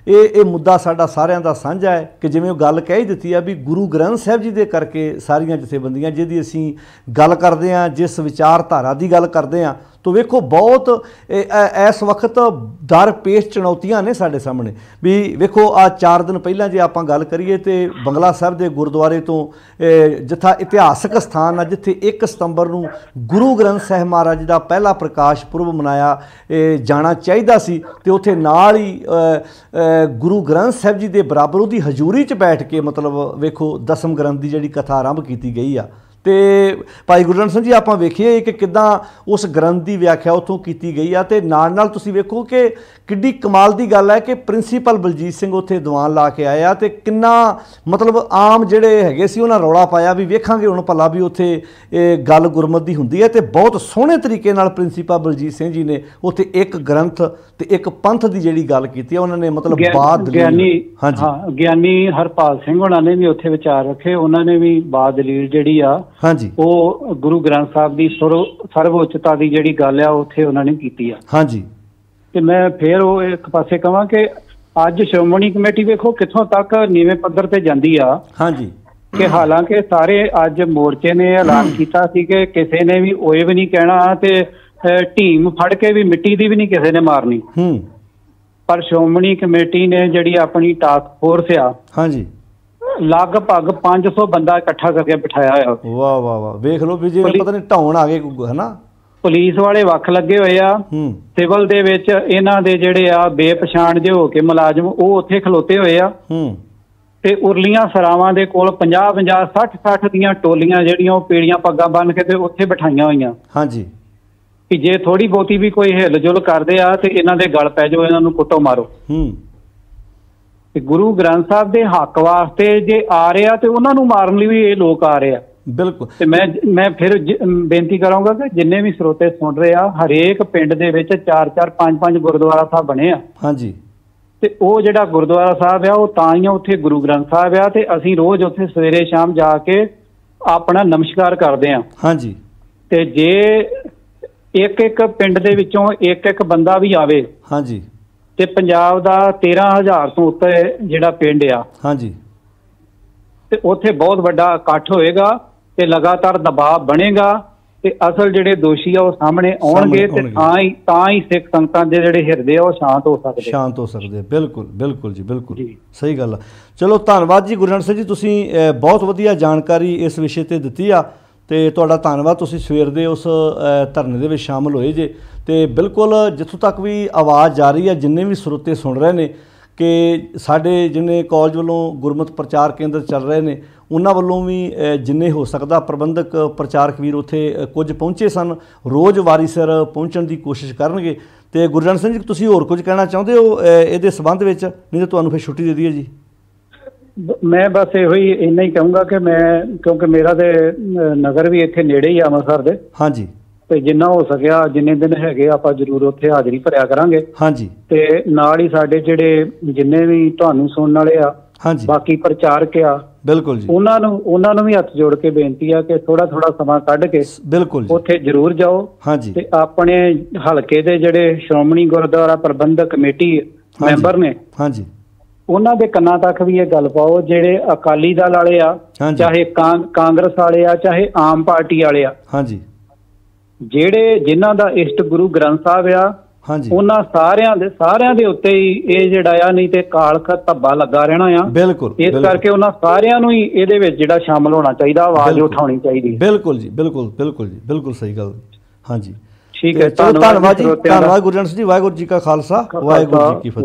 ਇਹ ਮੁੱਦਾ ਸਾਡਾ ਸਾਰਿਆਂ ਦਾ ਸਾਂਝਾ ਹੈ ਕਿ ਜਿਵੇਂ ਉਹ ਗੱਲ ਕਹਿ ਹੀ ਦਿੱਤੀ ਆ ਵੀ ਗੁਰੂ ਗ੍ਰੰਥ ਸਾਹਿਬ ਜੀ ਦੇ ਕਰਕੇ ਸਾਰੀਆਂ ਜਥੇਬੰਦੀਆਂ ਜਿਹਦੀ ਅਸੀਂ ਗੱਲ ਕਰਦੇ ਹਾਂ, ਜਿਸ ਵਿਚਾਰਧਾਰਾ ਦੀ ਗੱਲ ਕਰਦੇ ਹਾਂ, तो वेखो बहुत इस वक्त दरपेश चुनौतियां ने साडे सामने भी। वेखो आ 4 दिन पहला जे आपां गल करिए तो बंगला साहब के गुरुद्वारे तो जिथा इतिहासक स्थान आ जिथे 1 सितंबर नूं गुरु ग्रंथ साहिब महाराज का पहला प्रकाश पुरब मनाया जाना चाहिए सी, ते उत्थे नाल ही गुरु ग्रंथ साहिब जी के बराबर उहदी हजूरी च बैठ के मतलब वेखो दसम ग्रंथ की जिहड़ी कथा आरंभ की गई आ। तो भाई गुरजंट सिंह जी आप वेखिए कि किदां उस ग्रंथ की व्याख्या उत्थों की गई है, तो नाल तुसीं वेखो कि किड्डी कमाल की गल है कि प्रिंसीपल बलजीत सिंह उत्थे दीवान ला के आया, तो किन्ना मतलब आम जिहड़े हैगे सी उन्हां रौला पाया भी वेखांगे हुण भला भी उत्थे गल गुरमत दी हुंदी है। तो बहुत सोहणे तरीके नाल प्रिंसीपल बलजीत सिंह जी ने उत्थे एक ग्रंथ ते एक पंथ की जिहड़ी गल कीती है, उन्होंने मतलब बाद ज्ञानी हरपाल सिंह उन्होंने ने भी उत्थे विचार रखे, उन्होंने भी बाद दलील जिहड़ी आ हाँ जी वो गुरु ग्रंथ साहब की सर्वोच्चता की जिहड़ी गल आ उत्थे उन्होंने कीती आ। हाँ जी ते मैं फिर वो एक पासे कहां कि अज श्रोमणी कमेटी वेखो कित्थों तक नीवें पद्धर ते जांदी आ। हाँ जी कि हालांकि सारे अज मोर्चे ने ऐलान किया सी कि किसी ने भी ओए भी नहीं कहना ते ढीम फड़ के भी मिट्टी दी भी नहीं किसी ने मारनी, पर श्रोमणी कमेटी ने जिहड़ी अपनी टास्क फोर्स आ हाँ जी लगभग 500 बंदा इकट्ठा करके बिठाया है। वाह वाह वाह वेख लो भी जी पता नहीं ढाउण आ गए है ना। पुलिस वाले वख लगे हुए आ, सिविल दे विच इन्हां दे जिहड़े आ बेपछाण जे हो के मुलाजम वो उत्थे खलोते हुए आ, ते उरलियां सरावां दे कोल 50-50 60-60 दीयां टोलियां जिहड़ियां ओह पीड़ियां पग्गां बन के ते उत्थे बिठाईयां होईयां। हाँ जी कि जे थोड़ी बहुती भी कोई हिल जुल करदे आ ते इन्हां दे गल पै जाओ, इन्हां नूं कुੱਟੋ मारो। गुरु ग्रंथ साहब के हक वास्ते जे आ रहे हैं तो उन्होंने मारन लिए भी ये लोग आ रहे हैं। बिल्कुल ते मैं फिर बेनती करूँगा कि जिन्ने भी स्रोते सुन रहे हैं हरेक पिंड दे विच 4-4 5-5 गुरुद्वारा साहब बने आ। हाँ जी ते वो जिहड़ा गुरुद्वारा साहब है वो तां ही उत्थे गुरु ग्रंथ साहब है, ते असीं रोज़ उत्थे सवेरे शाम जाके अपना नमस्कार करते हैं। हाँ जी ते जे एक पिंड दे विचों एक बंदा भी आवे हाँ जी ते पंजाब दा 13,000 तो उत्ते जिहड़ा पिंड आ हाँ जी ते उत्थे बहुत वड्डा इकट्ठ होएगा ते लगातार दबाव बनेगा ते असल जिहड़े दोषी आ वो सामने आउणगे ते तां ही सिख संगतां दे जिहड़े हिरदे आ वो शांत हो सकदे। बिल्कुल बिल्कुल जी बिल्कुल सही गल। चलो धन्नवाद जी गुरजंट सिंह जी, तुसीं बहुत वधिया जानकारी इस विषय ते दित्ती आ ते तुहाडा धन्नवाद। तुसीं सवेर दे उस धरने दे विच शामिल होए जे ते बिल्कुल जिथों तक भी आवाज़ जा रही है जिन्ने भी स्रोते सुन रहे हैं कि साढ़े जिन्हें कॉलेज वालों गुरमत प्रचार केंद्र चल रहे हैं उन्होंने वालों भी जिन्ने हो सकता प्रबंधक प्रचारक वीर उत्थे कुछ पहुँचे सन, रोज़ वारी सिर पहुँचने की कोशिश करनगे। तो गुरजंट सिंह जी तुसीं होर कुछ कहना चाहते हो ये संबंध में, नहीं तो तुहानूं फिर छुट्टी दे दईए जी। मैं बस यो ही इन्ना ही कहूँगा कि मैं क्योंकि मेरा तो नगर भी इत्थे नेड़े ही अमृतसर दे। हाँ जी ते जिन्ना हो सकिया जिन्ने दिन हैगे आपां जरूर उत्थे हाज़री भरिया करांगे। हाँ जी ते नाल ही साडे जिहड़े जिन्ने भी तुहानूं सुनन वाले आ हाँ जी बाकी प्रचारक आ बिल्कुल जी उन्हां नूं भी हत्थ जोड़ के बेनती आ कि थोड़ा थोड़ा समा कढ के बिल्कुल उत्थे जरूर जाओ। हाँ जी ते अपने हलके दे जिहड़े श्रोमणी गुरुद्वारा प्रबंधक कमेटी मैंबर ने हाँ जी उन्हां दे कन्नां तक भी ये गल पाओ जिहड़े अकाली दल वाले आ चाहे कांग्रेस वाले आ चाहे आम पार्टी वाले आ। हाँ जी ਜਿਹੜੇ ਜਿਨ੍ਹਾਂ ਦਾ ਇਸ਼ਟ ਗੁਰੂ ਗ੍ਰੰਥ ਸਾਹਿਬ ਆ, ਹਾਂਜੀ, ਉਹਨਾਂ ਸਾਰਿਆਂ ਦੇ ਉੱਤੇ ਹੀ ਇਹ ਜਿਹੜਾ ਆ, ਨਹੀਂ ਤੇ ਕਾਲਖ ਧੱਬਾ ਲੱਗਾ ਰਹਿਣਾ ਆ। ਬਿਲਕੁਲ, ਇਸ ਕਰਕੇ ਉਹਨਾਂ ਸਾਰਿਆਂ ਨੂੰ ਹੀ ਇਹਦੇ ਵਿੱਚ ਜਿਹੜਾ ਸ਼ਾਮਲ ਹੋਣਾ ਚਾਹੀਦਾ, ਆਵਾਜ਼ ਉਠਾਉਣੀ ਚਾਹੀਦੀ। ਬਿਲਕੁਲ ਜੀ, ਬਿਲਕੁਲ ਬਿਲਕੁਲ ਜੀ, ਬਿਲਕੁਲ ਸਹੀ ਗੱਲ। ਹਾਂਜੀ, ਠੀਕ ਹੈ, ਧੰਨਵਾਦ ਜੀ, ਧੰਨਵਾਦ ਗੁਰਜੰਟ ਸਿੰਘ ਜੀ। ਵਾਹਿਗੁਰੂ ਜੀ ਕਾ ਖਾਲਸਾ, ਵਾਹਿਗੁਰੂ ਜੀ ਕੀ ਫਤਿਹ।